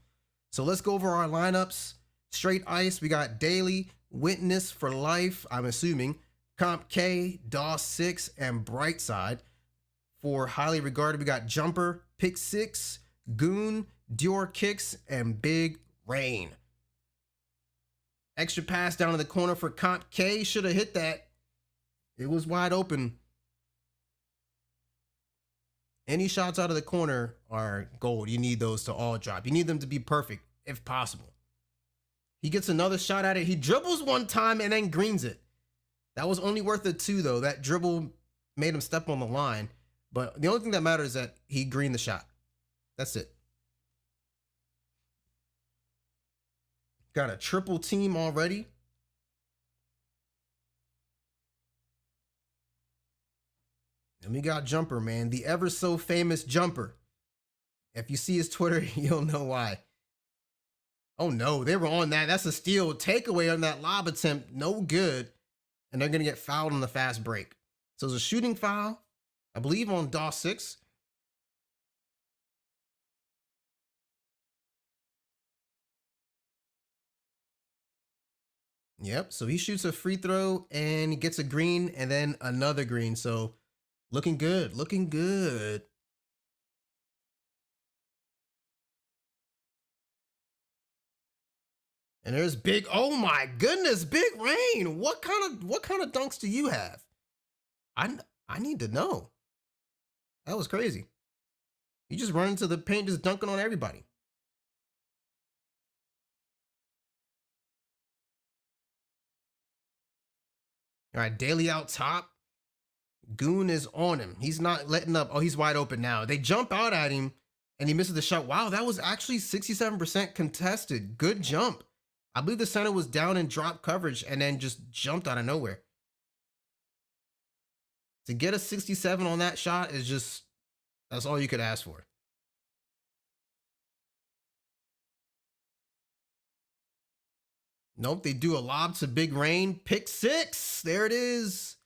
So let's go over our lineups. Straight Ice, we got Daily, Witness for Life, I'm assuming, Comp K, DOS 6, and Brightside. For Highly Regarded, we got Jumper, Pick 6, Goon, Dior Kicks, and Big Rain. Extra pass down in the corner for Comp K, should have hit that. It was wide open. Any shots out of the corner are gold. You need those to all drop. You need them to be perfect, if possible. He gets another shot at it. He dribbles one time and then greens it. That was only worth it 2, though. That dribble made him step on the line. But the only thing that matters is that he greened the shot. That's it. Got a triple team already. And we got Jumper, man. The ever so famous Jumper. If you see his Twitter, you'll know why. Oh no, they were on that. That's a steal. Takeaway on that lob attempt. No good. And they're going to get fouled on the fast break. So it's a shooting foul, I believe, on DOS 6. Yep, so he shoots a free throw and he gets a green and then another green. So looking good, looking good. And there's big, oh my goodness, Big Rain. What kind of dunks do you have? I need to know. That was crazy. You just run into the paint, just dunking on everybody. All right, Daly out top. Goon is on him. He's not letting up. Oh, he's wide open now. They jump out at him and he misses the shot. Wow, that was actually 67% contested. Good jump. I believe the center was down in drop coverage and then just jumped out of nowhere. To get a 67 on that shot is just, that's all you could ask for. Nope, they do a lob to Big Rain. Pick 6. There it is.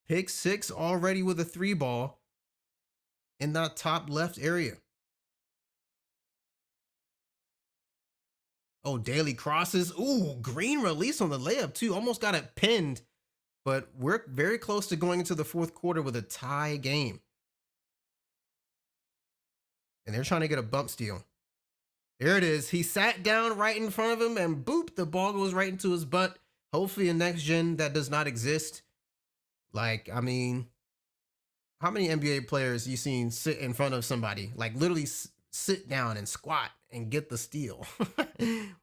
Pick 6 already with a 3 ball in that top left area. Oh, Daly crosses. Ooh, green release on the layup too. Almost got it pinned, but we're very close to going into the fourth quarter with a tie game. And they're trying to get a bump steal. There it is. He sat down right in front of him and boop, the ball goes right into his butt. Hopefully in next gen that does not exist. Like, I mean, how many NBA players you seen sit in front of somebody, like literally sit down and squat and get the steal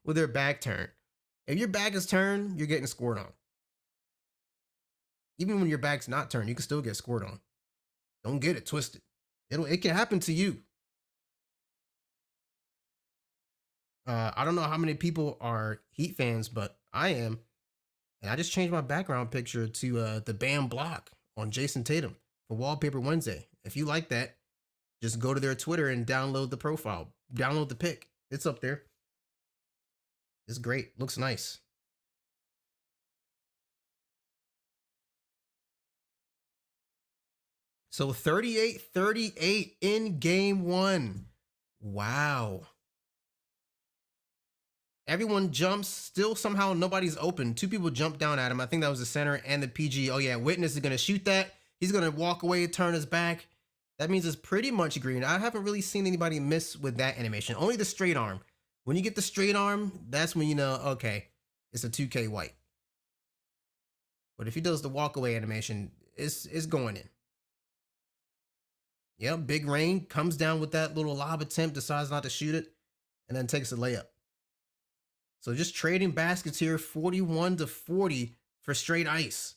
with their back turned? If your back is turned, you're getting scored on. Even when your back's not turned, you can still get scored on. Don't get it twisted. It can happen to you. I don't know how many people are Heat fans, but I am. And I just changed my background picture to the Bam block on Jason Tatum for Wallpaper Wednesday. If you like that, just go to their Twitter and download the profile. Download the pic. It's up there. It's great. Looks nice. So 38-38 in game 1. Wow. Everyone jumps. Still somehow nobody's open. 2 people jumped down at him. I think that was the center and the PG. Oh yeah, Witness is going to shoot that. He's going to walk away, turn his back. That means it's pretty much green. I haven't really seen anybody miss with that animation. Only the straight arm. When you get the straight arm, that's when you know, okay, it's a 2K white. But if he does the walk away animation, it's going in. Yep, big rain comes down with that little lob attempt, decides not to shoot it, and then takes a layup. So just trading baskets here, 41-40 for straight ice.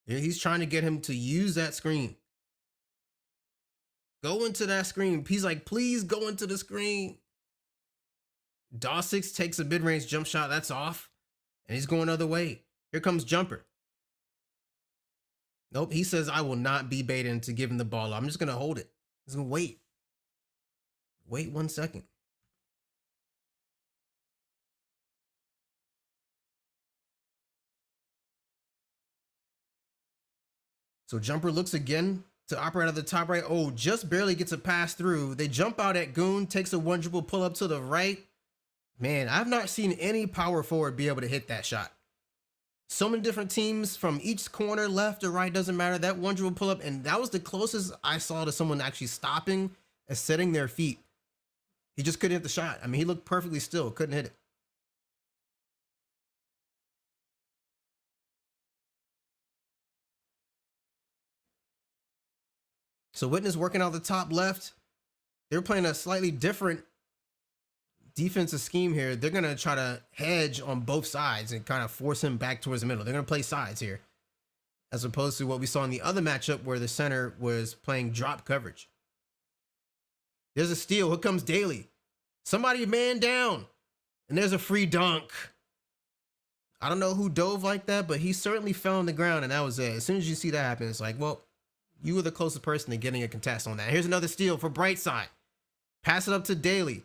Yeah, he's trying to get him to use that screen. Go into that screen. He's like, please go into the screen. Dawsix takes a mid-range jump shot. That's off. And he's going the other way. Here comes Jumper. Nope, he says, I will not be baited to give him the ball. I'm just going to hold it. He's going to wait. Wait 1 second. So Jumper looks again to operate at the top right. Oh, just barely gets a pass through. They jump out at Goon, takes a one dribble pull up to the right. Man, I've not seen any power forward be able to hit that shot. So many different teams from each corner, left or right, doesn't matter. That one dribble pull up, and that was the closest I saw to someone actually stopping and setting their feet. He just couldn't hit the shot. I mean, he looked perfectly still, couldn't hit it. So Witness working out the top left. They're playing a slightly different defensive scheme here. They're going to try to hedge on both sides and kind of force him back towards the middle. They're going to play sides here, as opposed to what we saw in the other matchup where the center was playing drop coverage. There's a steal. Here comes Daly. Somebody man down. And there's a free dunk. I don't know who dove like that, but he certainly fell on the ground, and that was it. As soon as you see that happen, it's like, well, you were the closest person to getting a contest on that. Here's another steal for Brightside. Pass it up to Daly.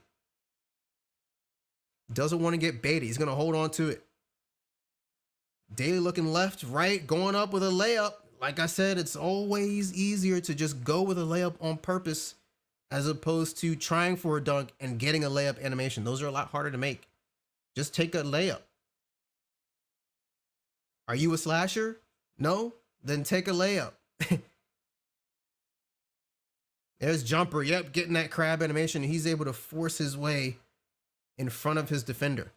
Doesn't want to get baited. He's going to hold on to it. Daly looking left, right, going up with a layup. Like I said, it's always easier to just go with a layup on purpose as opposed to trying for a dunk and getting a layup animation. Those are a lot harder to make. Just take a layup. Are you a slasher? No? Then take a layup. There's Jumper. Yep, getting that crab animation. He's able to force his way in front of his defender.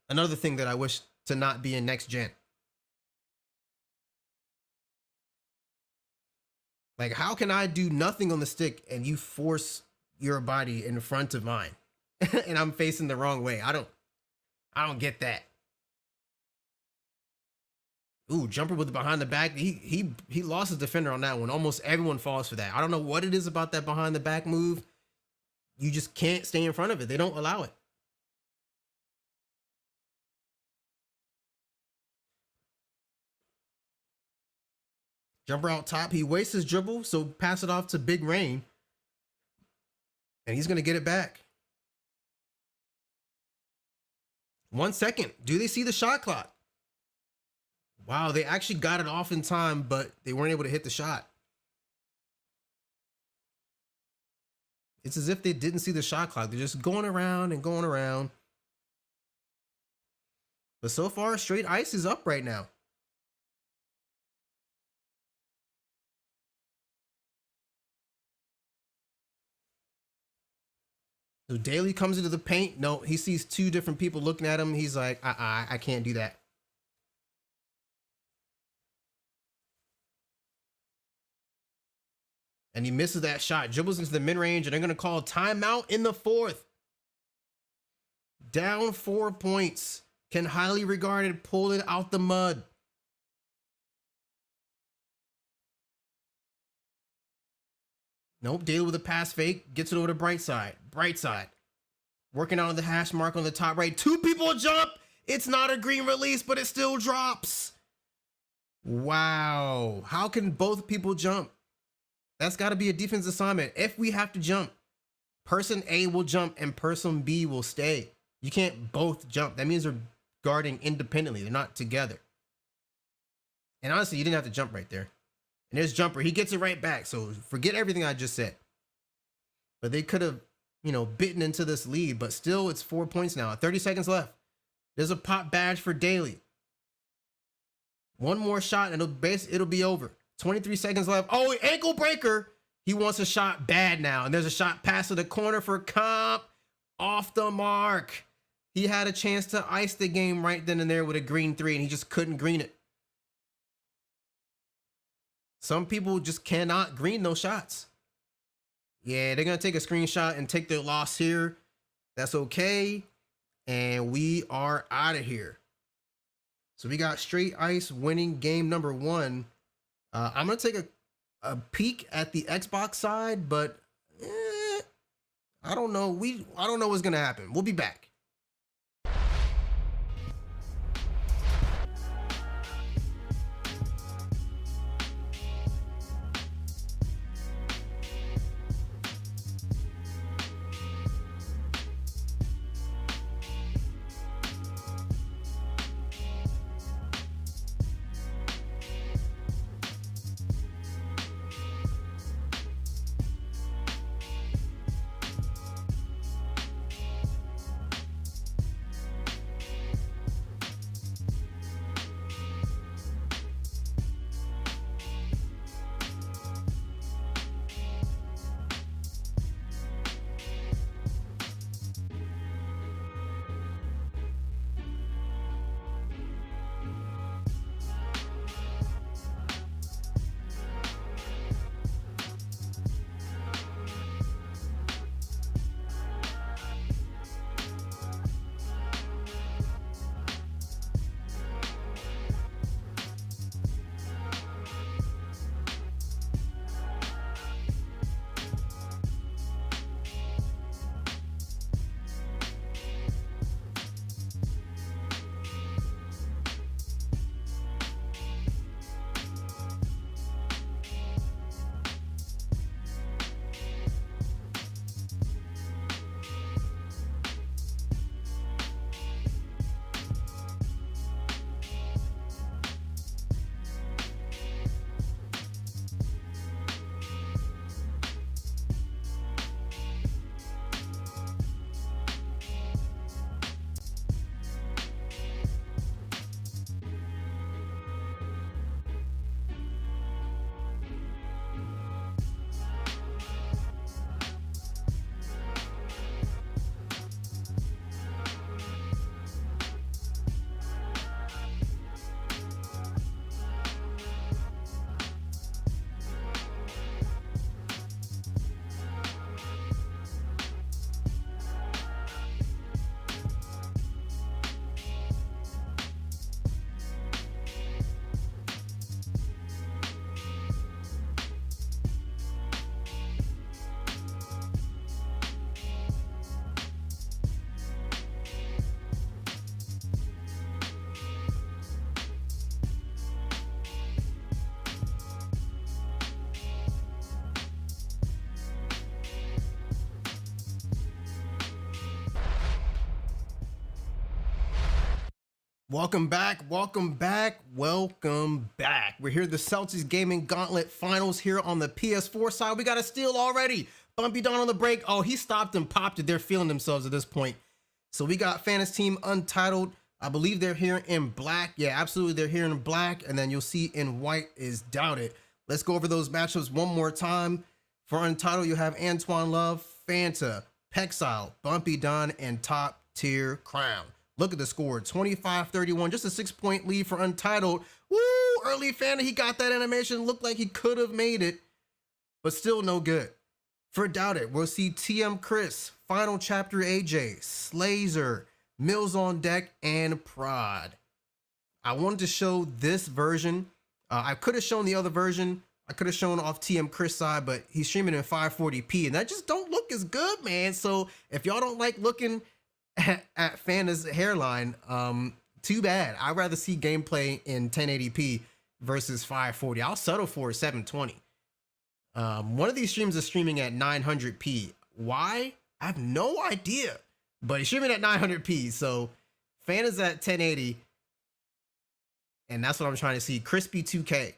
Another thing that I wish to not be in next gen. Like, how can I do nothing on the stick and you force your body in front of mine and I'm facing the wrong way? I don't get that. Ooh, Jumper with the behind the back. He lost his defender on that one. Almost everyone falls for that. I don't know what it is about that behind the back move. You just can't stay in front of it. They don't allow it. Jumper out top. He wastes his dribble, so pass it off to Big Rain. And he's going to get it back. 1 second. Do they see the shot clock? Wow, they actually got it off in time, but they weren't able to hit the shot. It's as if they didn't see the shot clock. They're just going around and going around. But so far, straight ice is up right now. So Daly comes into the paint. No, he sees two different people looking at him. He's like, I can't do that. And he misses that shot, dribbles into the mid-range, and they're going to call timeout in the fourth. Down 4 points. Can highly regarded pull it out the mud? Nope, Daly with a pass fake, gets it over to Brightside. Brightside, working out on the hash mark on the top right. Two people jump. It's not a green release, but it still drops. Wow, how can both people jump? That's got to be a defense assignment. If we have to jump, person A will jump and person B will stay. You can't both jump. That means they're guarding independently. They're not together. And honestly, you didn't have to jump right there. And there's Jumper. He gets it right back. So forget everything I just said. But they could have, bitten into this lead. But still, it's 4 points now. 30 seconds left. There's a pop badge for Daly. One more shot and it'll be over. 23 seconds left. Oh, ankle breaker. He wants a shot bad now. And there's a shot pass to the corner for Comp. Off the mark. He had a chance to ice the game right then and there with a green 3, and he just couldn't green it. Some people just cannot green those shots. Yeah, they're going to take a screenshot and take their loss here. That's okay. And we are out of here. So we got straight ice winning game number 1. I'm going to take a peek at the Xbox side, but I don't know. I don't know what's going to happen. We'll be back. Welcome back. Welcome back. Welcome back. We're here at the Celtics Gaming Gauntlet Finals here on the PS4 side. We got a steal already. Bumpy Don on the break. Oh, he stopped and popped it. They're feeling themselves at this point. So we got Fantasy Team Untitled. I believe they're here in black. Yeah, absolutely. They're here in black. And then you'll see in white is Doubted. Let's go over those matchups one more time. For Untitled, you have Antoine Love, Fanta, Pexile, Bumpy Don, and Top Tier Crown. Look at the score, 25-31, just a 6-point lead for Untitled. Woo, early Fanta, he got that animation. Looked like he could have made it, but still no good. For Doubted, we'll see TM Chris, Final Chapter AJ, Slazer, Mills on Deck, and Prod. I wanted to show this version. I could have shown the other version. I could have shown off TM Chris side, but he's streaming in 540p, and that just don't look as good, man. So if y'all don't like looking at Fanta's hairline, too bad. I'd rather see gameplay in 1080p versus 540. I'll settle for 720. One of these streams is streaming at 900p. Why? I have no idea, but he's streaming at 900p. So Fanta's at 1080, and that's what I'm trying to see. Crispy 2K.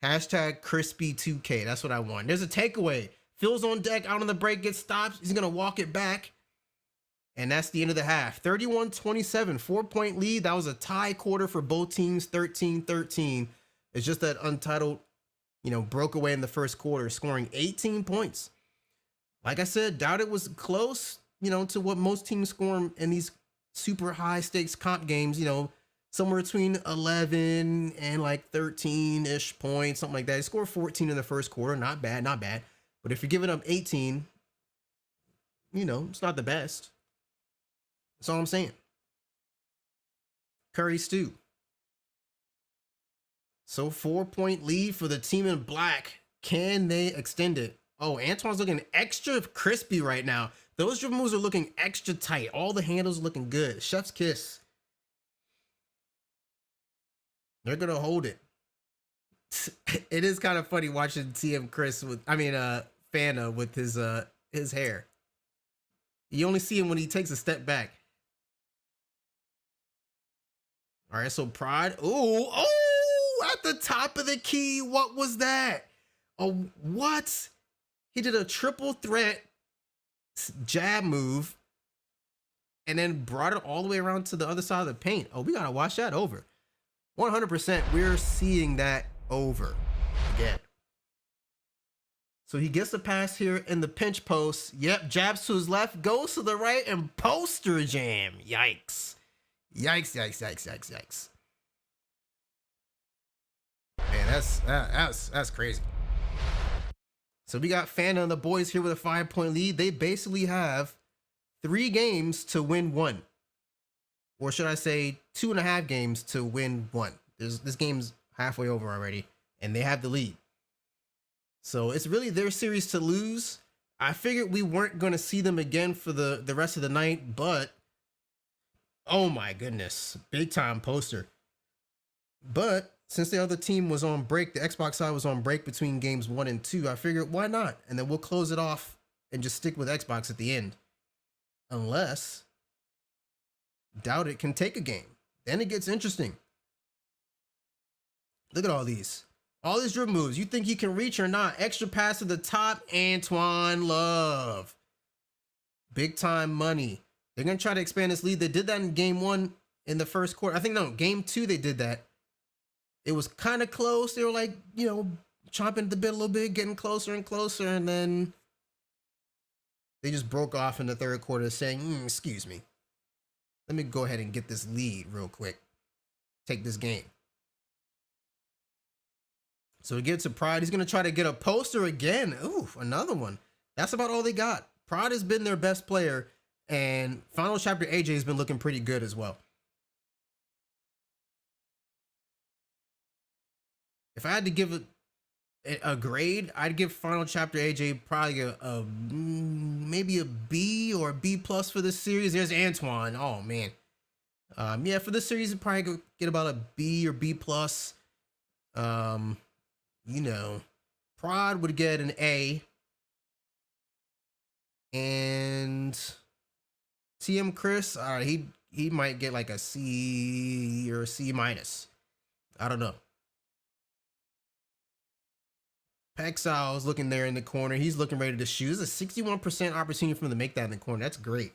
Hashtag Crispy 2K. That's what I want. There's a takeaway. Phil's on deck, out on the break, gets stopped. He's gonna walk it back. And that's the end of the half. 31-27, 4-point lead. That was a tie quarter for both teams, 13-13. It's just that Untitled, broke away in the first quarter, scoring 18 points. Like I said, doubt it was close, to what most teams score in these super high stakes comp games, somewhere between 11 and like 13-ish points, something like that. They scored 14 in the first quarter. Not bad, not bad. But if you're giving up 18, it's not the best. That's all I'm saying. Curry Stew. So 4-point lead for the team in black. Can they extend it? Oh, Antoine's looking extra crispy right now. Those dribble moves are looking extra tight. All the handles are looking good. Chef's kiss. They're going to hold it. It is kind of funny watching Fana with his hair. You only see him when he takes a step back. All right, so Pride. Oh, at the top of the key. What was that? Oh, what? He did a triple threat jab move and then brought it all the way around to the other side of the paint. Oh, we got to watch that over. 100%, we're seeing that over again. So he gets the pass here in the pinch post. Yep, jabs to his left, goes to the right, and poster jam. Yikes. Yikes, yikes, yikes, yikes, yikes. Man, that's crazy. So we got Fana and the boys here with a 5-point lead. They basically have 3 games to win 1. Or should I say 2.5 games to win 1. This game's halfway over already, and they have the lead. So it's really their series to lose. I figured we weren't going to see them again for the rest of the night, but oh my goodness, big time poster. But since the other team was on break, the Xbox side was on break between games 1 and 2, I figured why not? And then we'll close it off and just stick with Xbox at the end. Unless Doubt It can take a game. Then it gets interesting. Look at all these. All these dribble moves. You think you can reach or not? Extra pass to the top. Antoine Love. Big time money. They're going to try to expand this lead. They did that in game 1 in the first quarter. I think, no, game 2 they did that. It was kind of close. They were like, chomping at the bit a little bit, getting closer and closer. And then they just broke off in the third quarter saying, excuse me. Let me go ahead and get this lead real quick. Take this game. So he gets to Pride. He's going to try to get a poster again. Ooh, another one. That's about all they got. Pride has been their best player. And Final Chapter AJ has been looking pretty good as well. If I had to give a grade, I'd give Final Chapter AJ probably maybe a B or a B plus for this series. There's Antoine. Oh man. Yeah, for this series, I'd probably get about a B or B plus. Prod would get an A. And TM Chris, he might get like a C or a C minus. I don't know. Paxal is looking there in the corner. He's looking ready to shoot. There's a 61% opportunity for him to make that in the corner. That's great.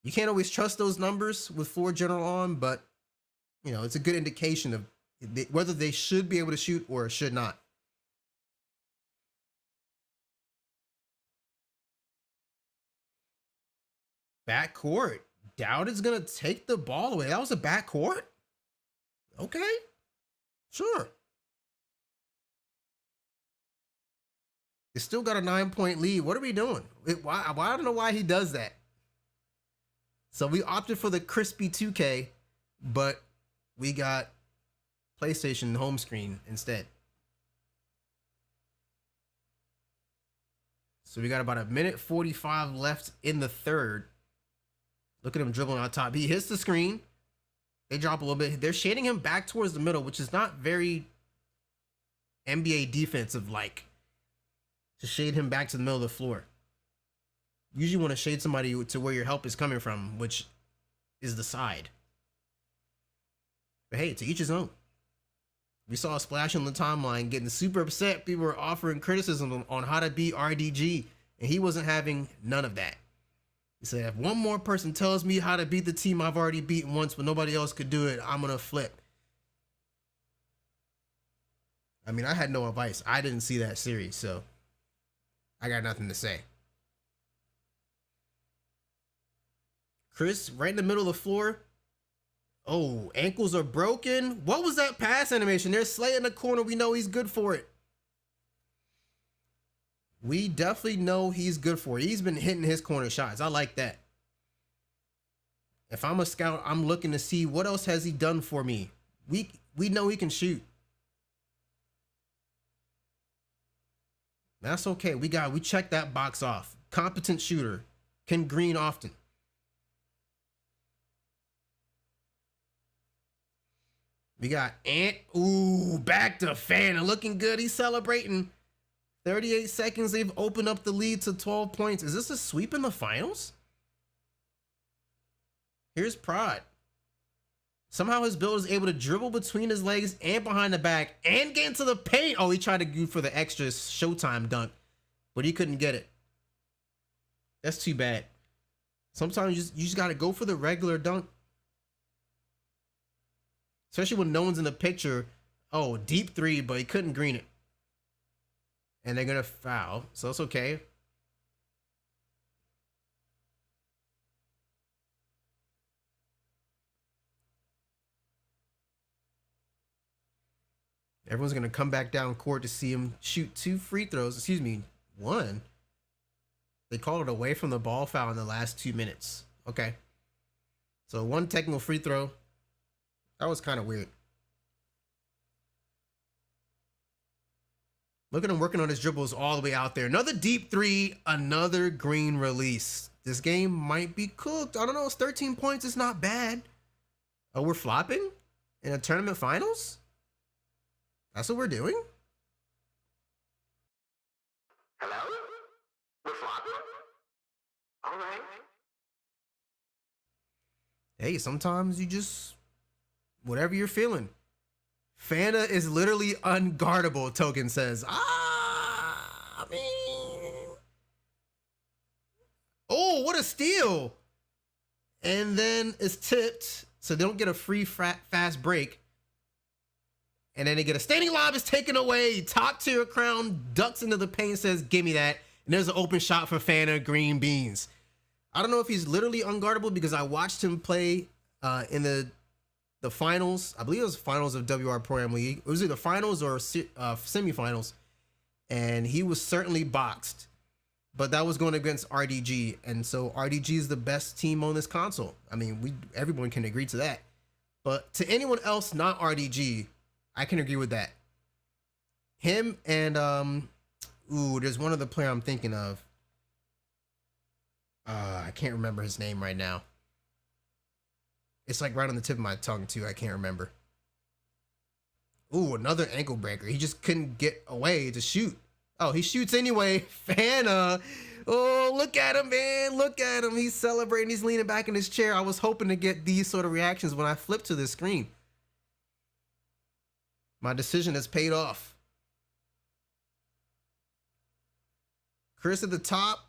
You can't always trust those numbers with floor general on, but it's a good indication of whether they should be able to shoot or should not. Backcourt. Dowd is going to take the ball away. That was a backcourt? Okay. Sure. They still got a 9-point lead. What are we doing? Why? I don't know why he does that. So we opted for the crispy 2K, but we got PlayStation home screen instead. So we got about 1:45 left in the third. Look at him dribbling on top. He hits the screen. They drop a little bit. They're shading him back towards the middle, which is not very NBA defensive like. To shade him back to the middle of the floor. Usually you want to shade somebody to where your help is coming from, which is the side. But hey, to each his own. We saw a splash on the timeline getting super upset. People were offering criticism on how to beat RDG, and he wasn't having none of that. He said, if one more person tells me how to beat the team I've already beaten once, but nobody else could do it, I'm gonna flip. I mean, I had no advice. I didn't see that series, so I got nothing to say. Chris, right in the middle of the floor. Oh, ankles are broken. What was that pass animation? There's Slay in the corner. We know he's good for it. We definitely know he's good for it. He's been hitting his corner shots. I like that. If I'm a scout, I'm looking to see what else has he done for me. We know he can shoot. That's okay. We checked that box off. Competent shooter. Can green often. We got Ant. Ooh, back to Fanta. Looking good. He's celebrating. 38 seconds. They've opened up the lead to 12 points. Is this a sweep in the finals? Here's Prod. Somehow his build is able to dribble between his legs and behind the back and get into the paint. Oh, he tried to go for the extra Showtime dunk, but he couldn't get it. That's too bad. Sometimes you just got to go for the regular dunk. Especially when no one's in the picture. Oh, deep three, but he couldn't green it. And they're going to foul, so it's okay. Everyone's going to come back down court to see him shoot 2 free throws. Excuse me, 1. They called it away from the ball foul in the last 2 minutes. Okay. So 1 technical free throw. That was kind of weird. Look at him working on his dribbles all the way out there. Another deep 3, another green release. This game might be cooked. I don't know. It's 13 points. It's not bad. Oh, we're flopping in a tournament finals? That's what we're doing? Hello? We're flopping? All right. Hey, sometimes you just... whatever you're feeling. Fanta is literally unguardable, Token says. I mean... oh, what a steal! And then it's tipped, so they don't get a free fast break. And then they get a standing lob, is taken away. Top tier crown, ducks into the paint, says, give me that. And there's an open shot for Fanta, green beans. I don't know if he's literally unguardable because I watched him play in the finals. I believe it was finals of WR Pro Am League. It was either finals or semifinals. And he was certainly boxed. But that was going against RDG. And so RDG is the best team on this console. I mean, everyone can agree to that. But to anyone else not RDG, I can agree with that. Him and, there's one other player I'm thinking of. I can't remember his name right now. It's like right on the tip of my tongue too. I can't remember. Ooh, another ankle breaker. He just couldn't get away to shoot. Oh, he shoots anyway. Fanta. Oh, look at him, man. Look at him. He's celebrating. He's leaning back in his chair. I was hoping to get these sort of reactions when I flipped to the screen. My decision has paid off. Chris at the top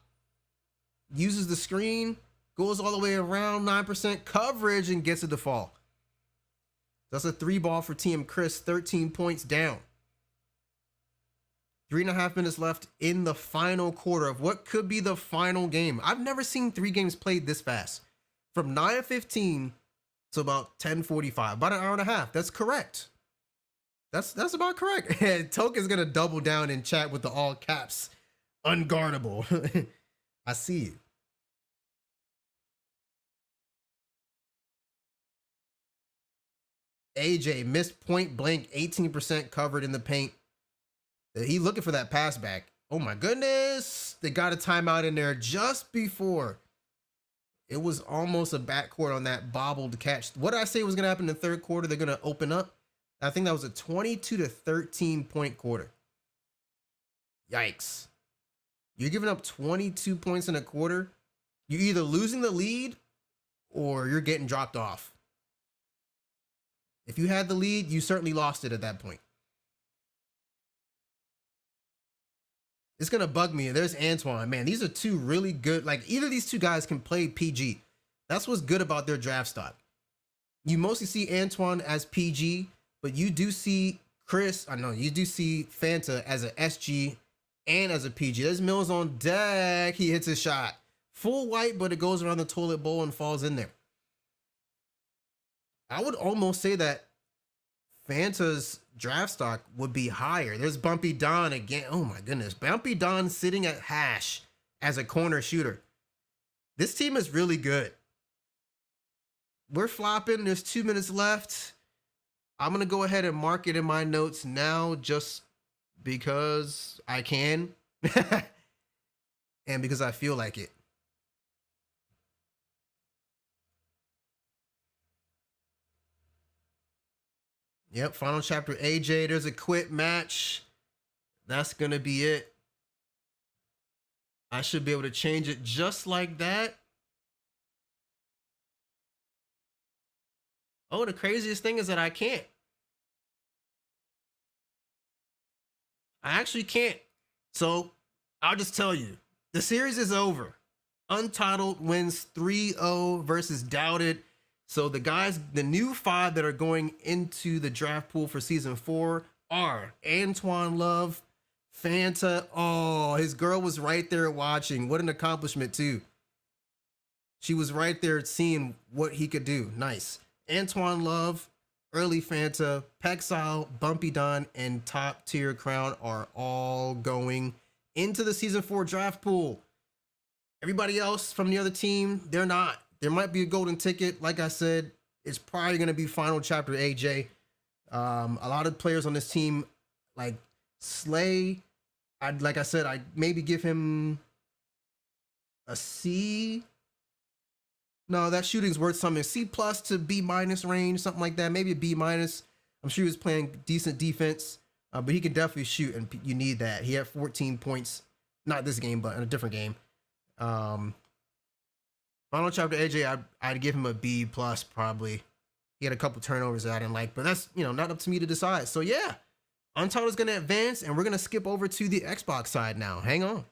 uses the screen, goes all the way around 9% coverage and gets it to fall. That's a 3-ball for Team Chris, 13 points down. 3.5 minutes left in the final quarter of what could be the final game. I've never seen 3 games played this fast. From 9:15 to about 10:45, about an hour and a half. That's correct. That's about correct. And Token's gonna double down in chat with the all caps. Unguardable. I see it. AJ missed point blank, 18% covered in the paint. He looking for that pass back. Oh my goodness. They got a timeout in there just before. It was almost a backcourt on that bobbled catch. What did I say was going to happen in the third quarter? They're going to open up. I think that was a 22-13 point quarter. Yikes. You're giving up 22 points in a quarter. You're either losing the lead or you're getting dropped off. If you had the lead, you certainly lost it at that point. It's gonna bug me. There's Antoine. Man, these are two really good. Like either of these two guys can play PG. That's what's good about their draft stock. You mostly see Antoine as PG, but you do see Chris. I know you do see Fanta as a SG and as a PG. There's Mills on deck. He hits his shot. Full white, but it goes around the toilet bowl and falls in there. I would almost say that Fanta's draft stock would be higher. There's Bumpy Don again. Oh my goodness. Bumpy Don sitting at hash as a corner shooter. This team is really good. We're flopping. There's 2 minutes left. I'm going to go ahead and mark it in my notes now just because I can and because I feel like it. Yep, final chapter AJ. There's a quit match. That's going to be it. I should be able to change it just like that. Oh, the craziest thing is that I can't. I actually can't. So I'll just tell you, the series is over. Untitled wins 3-0 versus Doubted. So the guys, the new 5 that are going into the draft pool for season 4 are Antoine Love, Fanta. Oh, his girl was right there watching. What an accomplishment too. She was right there seeing what he could do. Nice. Antoine Love, Early Fanta, Pexile, Bumpy Don, and Top Tier Crown are all going into the season 4 draft pool. Everybody else from the other team, they're not. There might be a golden ticket. Like I said, it's probably going to be final chapter AJ. A lot of players on this team, like Slay, like I said, I'd maybe give him a C. No, that shooting's worth something. C plus to B minus range, something like that. Maybe a B minus. I'm sure he was playing decent defense, but he can definitely shoot, and you need that. He had 14 points, not this game, but in a different game. Final chapter AJ, I'd give him a B plus probably. He had a couple turnovers that I didn't like, but that's not up to me to decide. So yeah, Untitled is going to advance, and we're going to skip over to the Xbox side now. Hang on.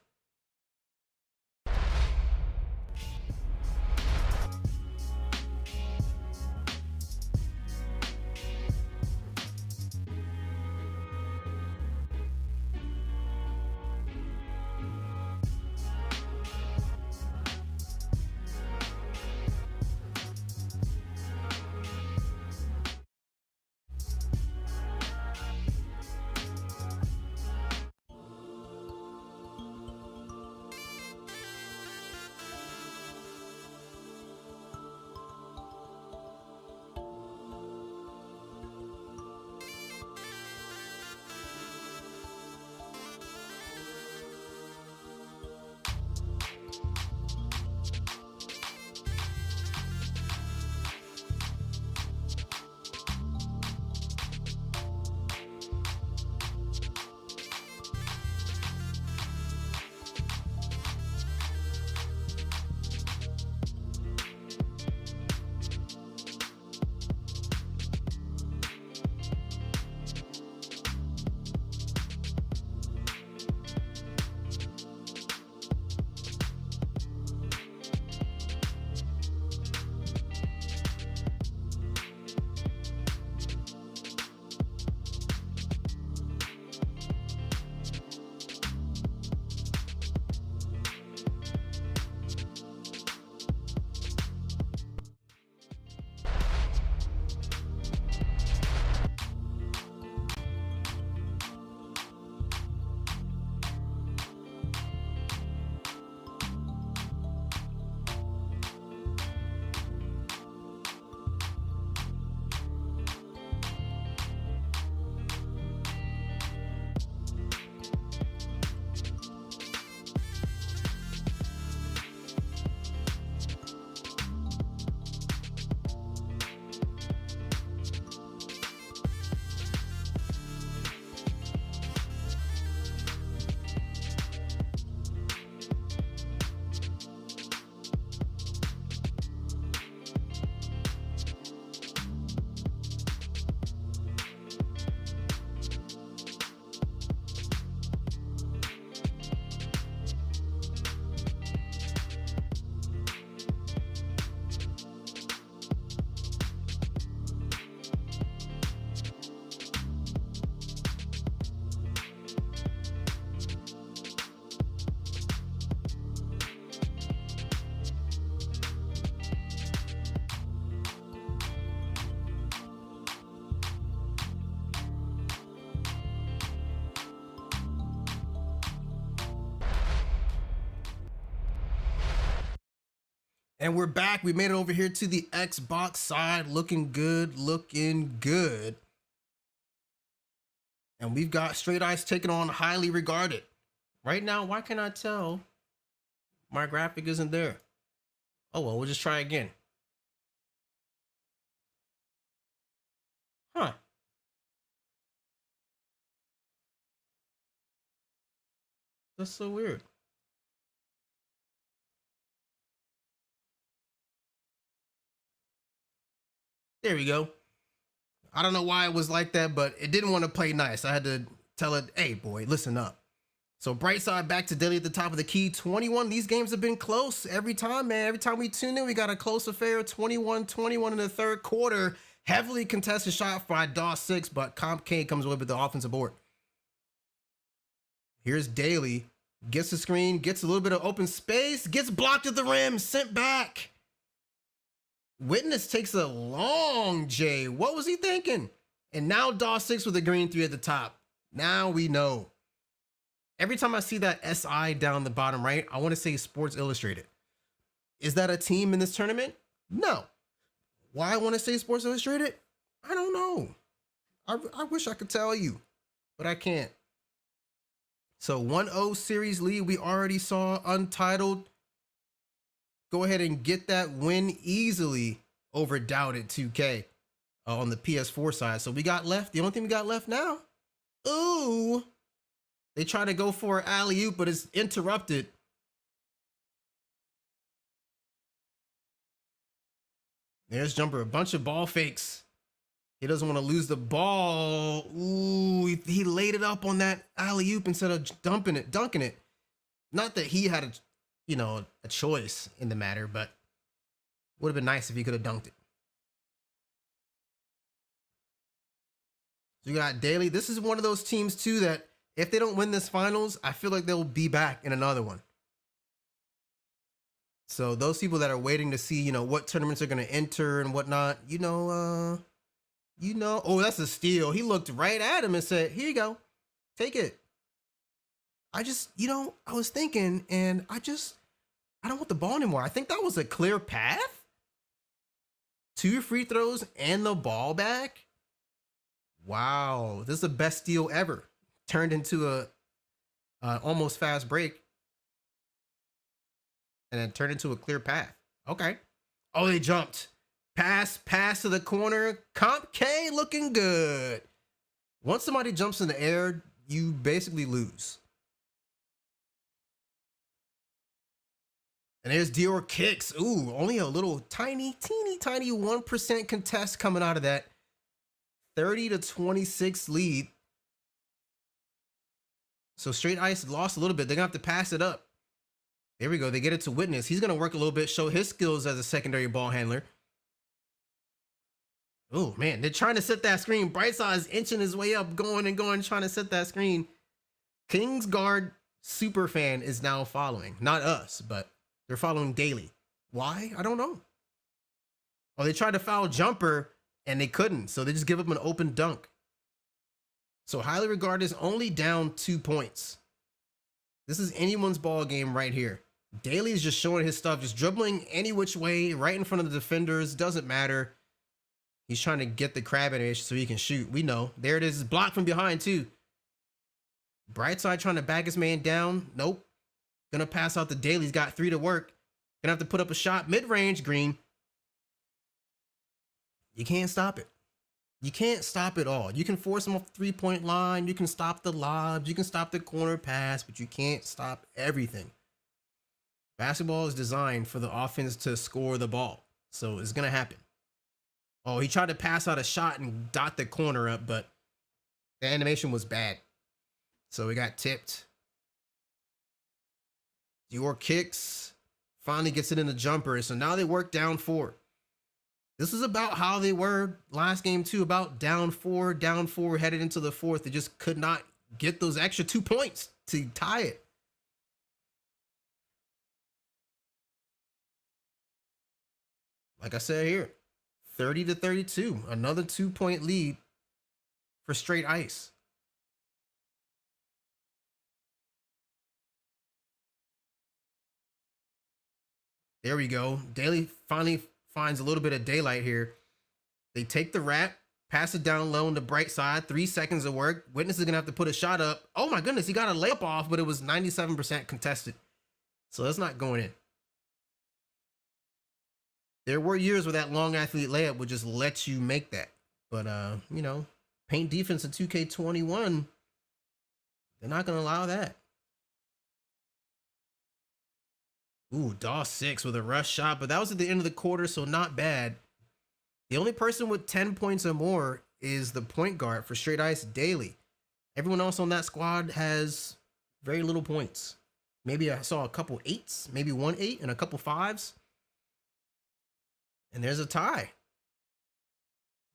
And we're back. We made it over here to the Xbox side. Looking good, looking good. And we've got Straight Ice taking on Highly Regarded. Right now, why can't I tell my graphic isn't there? Oh, well, we'll just try again. Huh. That's so weird. There we go. I don't know why it was like that, but it didn't want to play nice. I had to tell it, hey, boy, listen up. So Brightside back to Daily at the top of the key. 21. These games have been close every time, man. Every time we tune in, we got a close affair. 21-21 in the third quarter. Heavily contested shot by DOS 6, but Comp K comes away with the offensive board. Here's Daily. Gets the screen, gets a little bit of open space, gets blocked at the rim, sent back. Witness takes a long J. What was he thinking? And now DOS 6 with a green 3 at the top. Now we know. Every time I see that SI down the bottom right, I want to say Sports Illustrated. Is that a team in this tournament? No. Why I want to say Sports Illustrated? I don't know. I wish I could tell you, but I can't. So 1-0 series lead. We already saw Untitled go ahead and get that win easily over Doubted 2K on the PS4 side. So we got left. The only thing we got left now. Ooh. They try to go for an alley-oop, but it's interrupted. There's Jumper. A bunch of ball fakes. He doesn't want to lose the ball. Ooh, he laid it up on that alley-oop instead of dunking it. Not that he had a choice in the matter, but would have been nice if he could have dunked it. So you got Daily. This is one of those teams too that if they don't win this finals, I feel like they'll be back in another one. So those people that are waiting to see, what tournaments are going to enter and whatnot, oh, that's a steal. He looked right at him and said, here you go, take it. I was thinking, and I don't want the ball anymore. I think that was a clear path. 2 free throws and the ball back. Wow, this is the best steal ever. Turned into a almost fast break. And then turned into a clear path. Okay. Oh, they jumped. Pass to the corner. Comp K looking good. Once somebody jumps in the air, you basically lose. And there's Dior kicks. Ooh, only a little teeny tiny 1% contest coming out of that. 30-26 lead. So Straight Ice lost a little bit. They're going to have to pass it up. There we go. They get it to Witness. He's going to work a little bit, show his skills as a secondary ball handler. Oh, man. They're trying to set that screen. Brightside is inching his way up, going, trying to set that screen. Kings guard superfan is now following. Not us, but they're following Daily. Why? I don't know. Oh, they tried to foul Jumper, and they couldn't. So they just give up an open dunk. So Highly Regarded is only down 2 points. This is anyone's ball game right here. Daly is just showing his stuff, just dribbling any which way, right in front of the defenders. Doesn't matter. He's trying to get the crab animation so he can shoot. We know. There it is. Blocked from behind, too. Brightside trying to back his man down. Nope. Gonna pass out to Daly. He's got 3 to work. Gonna have to put up a shot. Mid-range, Green. You can't stop it. You can't stop it all. You can force him off the 3-point line. You can stop the lobs. You can stop the corner pass, but you can't stop everything. Basketball is designed for the offense to score the ball. So it's going to happen. Oh, he tried to pass out a shot and dot the corner up, but the animation was bad. So we got tipped. Dior kicks. Finally gets it in the jumper. So now they work down 4. This is about how they were last game too, about down four, headed into the 4th. They just could not get those extra 2 points to tie it. Like I said here, 30-32, another 2-point lead for Straight Ice. There we go. Daly finally finds a little bit of daylight here. They take the wrap, pass it down low on the bright side. 3 seconds of work. Witness is going to have to put a shot up. Oh my goodness, he got a layup off, but it was 97% contested. So that's not going in. There were years where that long athlete layup would just let you make that. But, you know, paint defense in 2K21, they're not going to allow that. Ooh, DOS 6 with a rush shot, but that was at the end of the quarter, so not bad. The only person with 10 points or more is the point guard for Straight Ice, Daly. Everyone else on that squad has very little points. Maybe I saw a couple 8s, maybe 1 8 and a couple 5s. And there's a tie.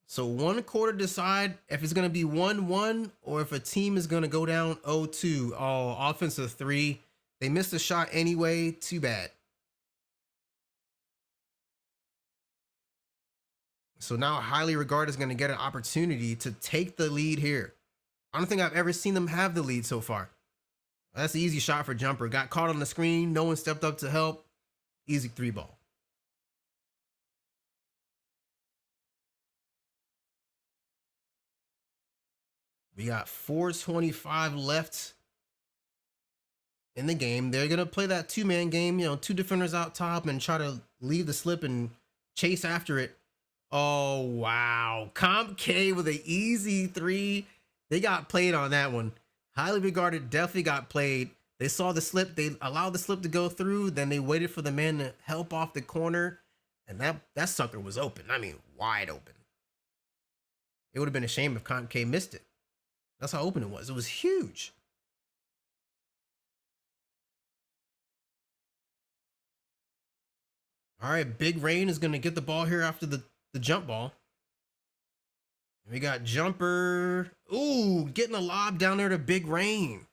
So 1 quarter decide if it's going to be 1-1 or if a team is going to go down 0-2. Oh, offensive 3. They missed a shot anyway. Too bad. So now Highly Regarded is going to get an opportunity to take the lead here. I don't think I've ever seen them have the lead so far. That's an easy shot for Jumper. Got caught on the screen. No one stepped up to help. Easy 3 ball. We got 4:25 left in the game. They're going to play that 2-man game, you know, 2 defenders out top and try to leave the slip and chase after it. Oh, wow. Comp K with an easy 3. They got played on that one. Highly Regarded definitely got played. They saw the slip. They allowed the slip to go through. Then they waited for the man to help off the corner. And that sucker was open. I mean, wide open. It would have been a shame if Comp K missed it. That's how open it was. It was huge. All right, Big Rain is going to get the ball here after the jump ball. We got Jumper. Ooh, getting a lob down there to Big Rain.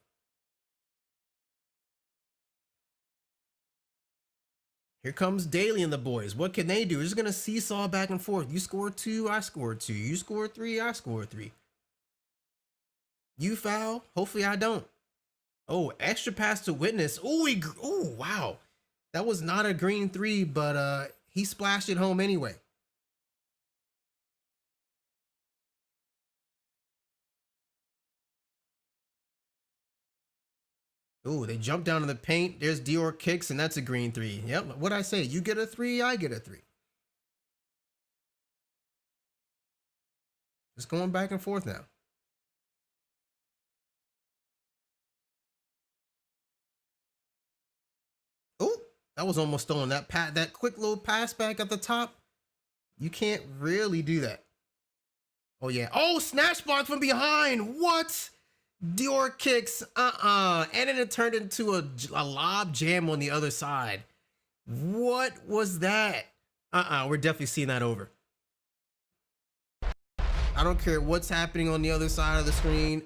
Here comes Daly and the boys. What can they do? They're just going to seesaw back and forth. You score 2, I score 2. You score 3, I score 3. You foul. Hopefully I don't. Oh, extra pass to Witness. Oh, wow. That was not a green 3, but he splashed it home anyway. Ooh, they jump down in the paint. There's Dior kicks, and that's a green 3. Yep, what'd I say? You get a 3, I get a 3. Just going back and forth now. Oh, that was almost stolen. That quick little pass back at the top. You can't really do that. Oh, yeah. Oh, snatch block from behind. What? Dior kicks. And then it turned into a lob jam on the other side. What was that? We're definitely seeing that over. I don't care what's happening on the other side of the screen.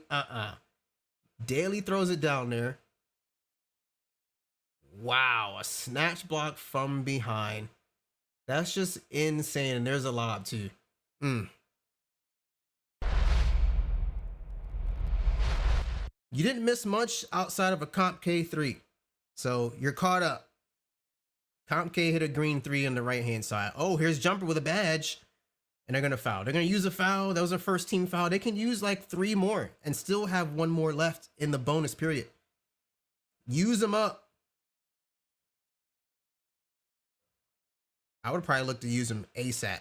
Daly throws it down there. Wow, a snatch block from behind. That's just insane. And there's a lob too. You didn't miss much outside of a Comp K3. So you're caught up. Comp K hit a green 3 on the right-hand side. Oh, here's Jumper with a badge. And they're going to foul. They're going to use a foul. That was a first team foul. They can use like 3 more and still have 1 more left in the bonus period. Use them up. I would probably look to use them ASAP.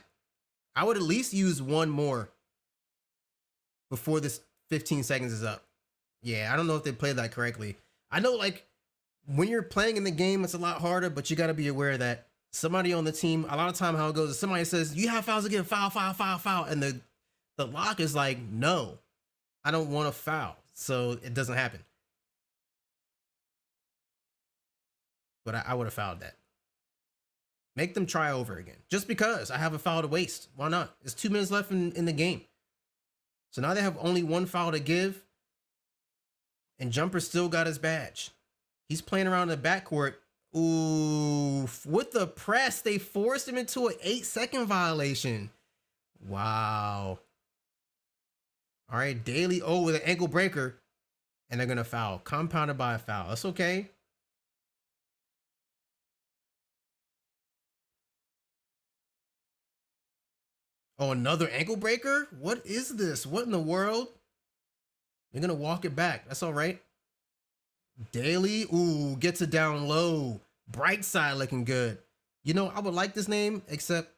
I would at least use 1 more before this 15 seconds is up. Yeah, I don't know if they played that correctly. I know, like, when you're playing in the game, it's a lot harder, but you got to be aware that somebody on the team, a lot of time how it goes is somebody says, you have fouls again, foul, foul, foul, foul. And the lock is like, no, I don't want to foul. So it doesn't happen. But I would have fouled that. Make them try over again. Just because I have a foul to waste. Why not? There's 2 minutes left in the game. So now they have only 1 foul to give. And Jumper still got his badge. He's playing around in the backcourt. Ooh, with the press, they forced him into an 8-second violation. Wow. All right, Daly, with an ankle breaker. And they're going to foul. Compounded by a foul. That's okay. Oh, another ankle breaker? What is this? What in the world? You're gonna walk it back. That's all right. Daily, ooh, gets it down low. Bright side looking good. You know, I would like this name, except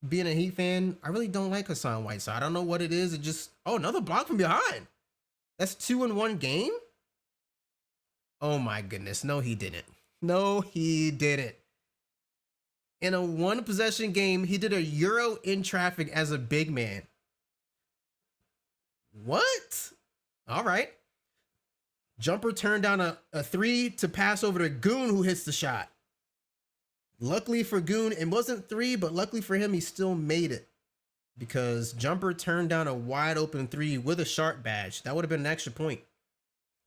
being a Heat fan, I really don't like Hassan Whiteside. I don't know what it is. It just, oh, another block from behind. That's 2 in 1 game. Oh my goodness. No, he didn't. No, he didn't. In a 1 possession game, he did a Euro in traffic as a big man. What? All right. Jumper turned down a 3 to pass over to Goon, who hits the shot. Luckily for Goon, it wasn't 3, but luckily for him, he still made it. Because Jumper turned down a wide open 3 with a sharp badge. That would have been an extra point.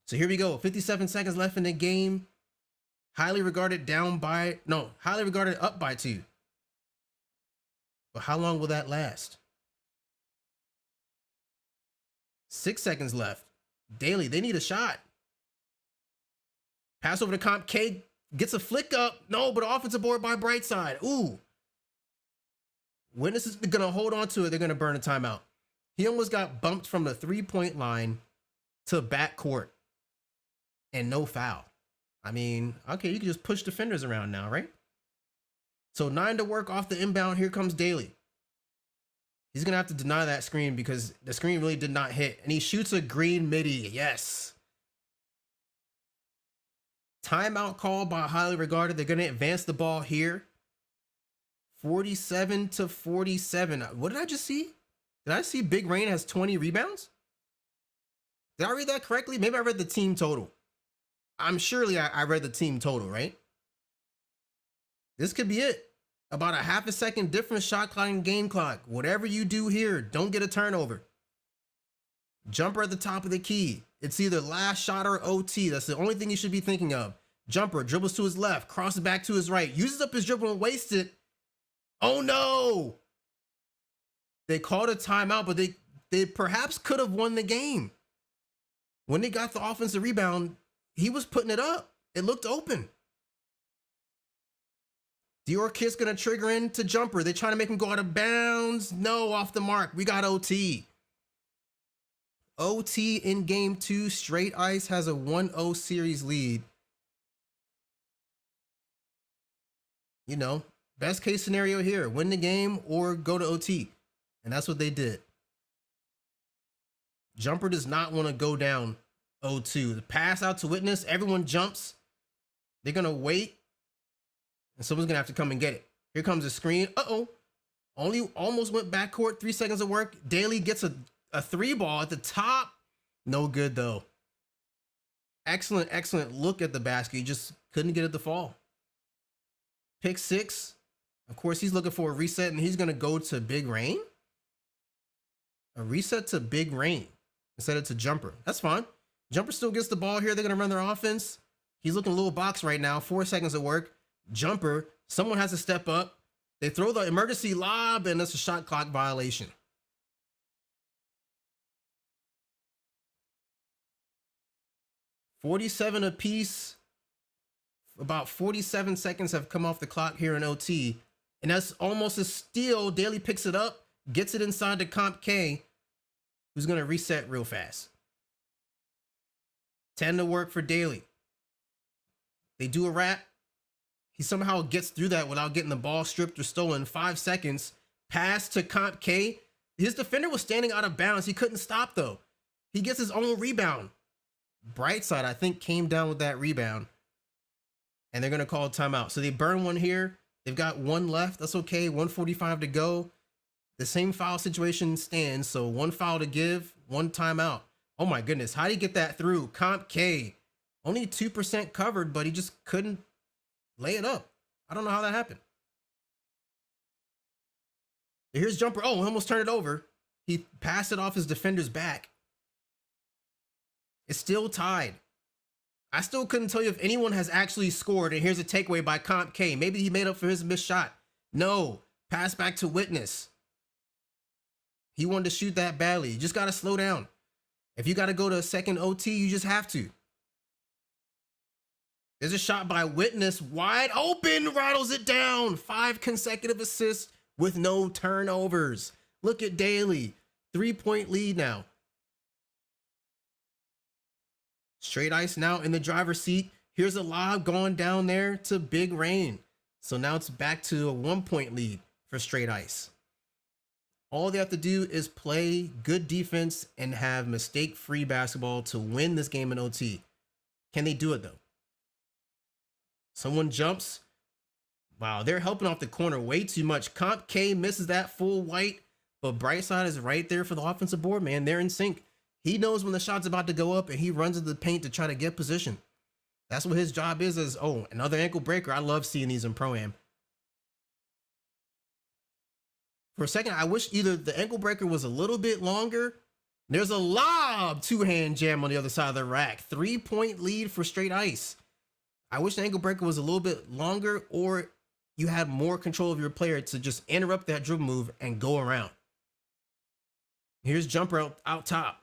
So here we go. 57 seconds left in the game. Highly regarded up by 2. But how long will that last? 6 seconds left. Daily, they need a shot. Pass over to Comp K, gets a flick up. No, but offensive board by Brightside. Ooh. Witness is gonna hold on to it. They're gonna burn a timeout. He almost got bumped from the 3-point line to backcourt and no foul. I mean, okay, you can just push defenders around now, right? So 9 to work off the inbound. Here comes Daly. He's going to have to deny that screen because the screen really did not hit. And he shoots a green midi. Yes. Timeout call by highly regarded. They're going to advance the ball here. 47 to 47. What did I just see? Did I see Big Rain has 20 rebounds? Did I read that correctly? Maybe I read the team total. I'm surely I read the team total, right? This could be it. About a half a second difference, shot clock and game clock. Whatever you do here, don't get a turnover. Jumper at the top of the key. It's either last shot or OT. That's the only thing you should be thinking of. Jumper dribbles to his left, crosses back to his right, uses up his dribble and wastes it. Oh no! They called a timeout, but they perhaps could have won the game. When they got the offensive rebound, he was putting it up. It looked open. Dior Kiss gonna trigger into Jumper. They're trying to make him go out of bounds. No, off the mark. We got OT. OT in game 2. Straight Ice has a 1-0 series lead. You know, best case scenario here, win the game or go to OT. And that's what they did. Jumper does not want to go down 0-2. The pass out to Witness. Everyone jumps. They're going to wait. And someone's going to have to come and get it. Here comes a screen. Uh-oh. Almost went backcourt. 3 seconds of work. Daly gets a 3 ball at the top. No good, though. Excellent, excellent look at the basket. He just couldn't get it to fall. Pick 6. Of course, he's looking for a reset, and he's going to go to Big Rain. A reset to Big Rain instead of to Jumper. That's fine. Jumper still gets the ball here. They're going to run their offense. He's looking a little box right now. 4 seconds of work. Jumper. Someone has to step up. They throw the emergency lob, and that's a shot clock violation. $47 apiece. About 47 seconds have come off the clock here in OT. And that's almost a steal. Daly picks it up, gets it inside to Comp K, who's going to reset real fast. 10 to work for Daly. They do a wrap. He somehow gets through that without getting the ball stripped or stolen. 5 seconds. Pass to Comp K. His defender was standing out of bounds. He couldn't stop, though. He gets his own rebound. Brightside, I think, came down with that rebound. And they're going to call a timeout. So they burn one here. They've got 1 left. That's okay. 1:45 to go. The same foul situation stands. So 1 foul to give, 1 timeout. Oh, my goodness. How did he get that through? Comp K. Only 2% covered, but he just couldn't lay it up. I don't know how that happened. Here's Jumper. Oh, he almost turned it over. He passed it off his defender's back. It's still tied. I still couldn't tell you if anyone has actually scored. And here's a takeaway by Comp K. Maybe he made up for his missed shot. No. Pass back to Witness. He wanted to shoot that badly. You just got to slow down. If you got to go to a second OT, you just have to. There's a shot by Witness. Wide open. Rattles it down. 5 consecutive assists with no turnovers. Look at Daly. 3-point lead now. Straight Ice now in the driver's seat. Here's a lob going down there to Big Rain. So now it's back to a 1-point lead for Straight Ice. All they have to do is play good defense and have mistake-free basketball to win this game in OT. Can they do it though? Someone jumps. Wow, they're helping off the corner way too much. Comp K misses that full white, but Brightside is right there for the offensive board, man. They're in sync. He knows when the shot's about to go up and he runs into the paint to try to get position. That's what his job is oh, another ankle breaker. I love seeing these in Pro-Am. For a second, I wish either the ankle breaker was a little bit longer. There's a lob, two-hand jam on the other side of the rack. 3-point lead for Straight Ice. I wish the ankle breaker was a little bit longer, or you had more control of your player to just interrupt that dribble move and go around. Here's Jumper out top.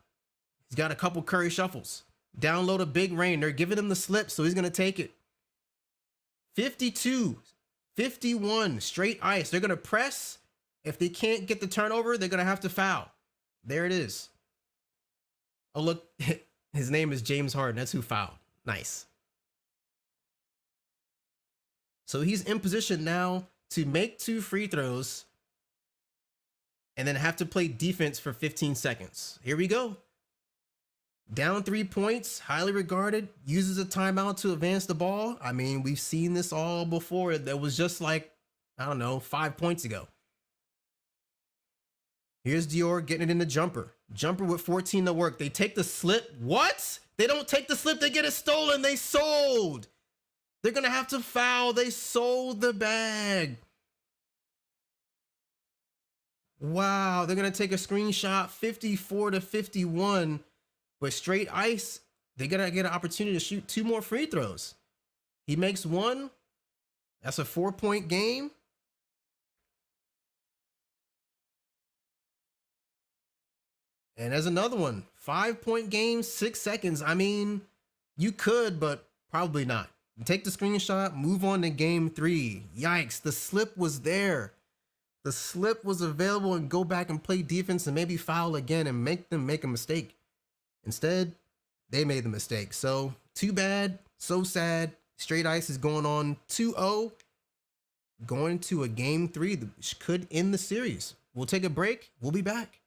He's got a couple Curry shuffles. Down low to Big Rain. They're giving him the slip, so he's going to take it. 52, 51, Straight Ice. They're going to press. If they can't get the turnover, they're going to have to foul. There it is. Oh, look. His name is James Harden. That's who fouled. Nice. So he's in position now to make 2 free throws and then have to play defense for 15 seconds. Here we go. Down 3 points, highly regarded, uses a timeout to advance the ball. I mean, we've seen this all before. That was just like, I don't know, 5 points ago. Here's Dior getting it in the jumper. Jumper with 14 to work. They take the slip. What? They don't take the slip. They get it stolen. They sold. They're going to have to foul. They sold the bag. Wow. They're going to take a screenshot. 54-51. But Straight Ice, they got to get an opportunity to shoot 2 more free throws. He makes 1. That's a 4-point game. And there's another one. 5-point game, 6 seconds. I mean, you could, but probably not. Take the screenshot, move on to game 3. Yikes, the slip was there. The slip was available, and go back and play defense and maybe foul again and make them make a mistake. Instead, they made the mistake. So, too bad, so sad. Straight Ice is going on 2-0, going to a game 3 that could end the series. We'll take a break. We'll be back.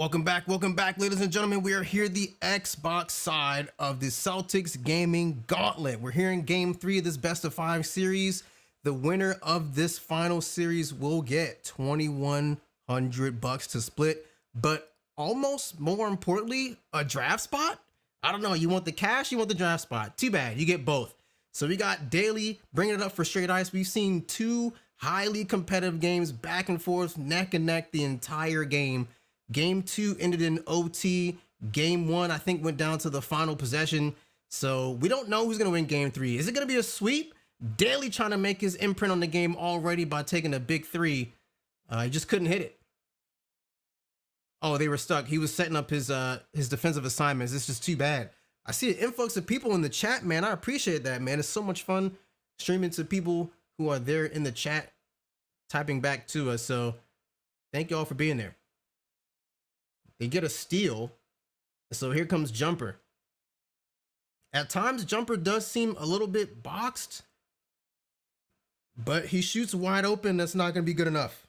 Welcome back, ladies and gentlemen. We are here, the Xbox side of the CLTX Gaming Gauntlet. We're here in Game 3 of this Best of 5 series. The winner of this final series will get $2,100 to split, but almost more importantly, a draft spot. I don't know. You want the cash? You want the draft spot? Too bad. You get both. So we got Daily bringing it up for Straight Ice. We've seen two highly competitive games, back and forth, neck and neck the entire game. Game 2 ended in OT. Game 1, I think, went down to the final possession. So we don't know who's going to win Game 3. Is it going to be a sweep? Daly trying to make his imprint on the game already by taking a big three. He just couldn't hit it. Oh, they were stuck. He was setting up his defensive assignments. It's just too bad. I see an influx of people in the chat, man. I appreciate that, man. It's so much fun streaming to people who are there in the chat, typing back to us. So thank you all for being there. They get a steal. So here comes Jumper. At times, Jumper does seem a little bit boxed, but he shoots wide open. That's not going to be good enough.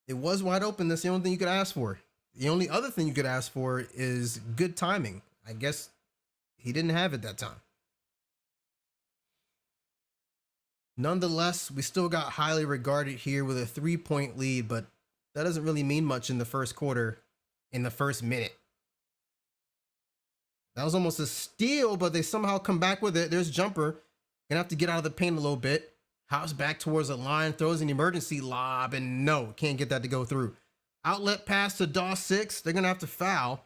It was wide open. That's the only thing you could ask for. The only other thing you could ask for is good timing. I guess he didn't have it that time. Nonetheless, we still got highly regarded here with a 3-point lead, but that doesn't really mean much in the first quarter, in the first minute. That was almost a steal, but they somehow come back with it. There's Jumper. Gonna have to get out of the paint a little bit. House back towards the line, throws an emergency lob, and no, can't get that to go through. Outlet pass to DAW 6. They're gonna have to foul.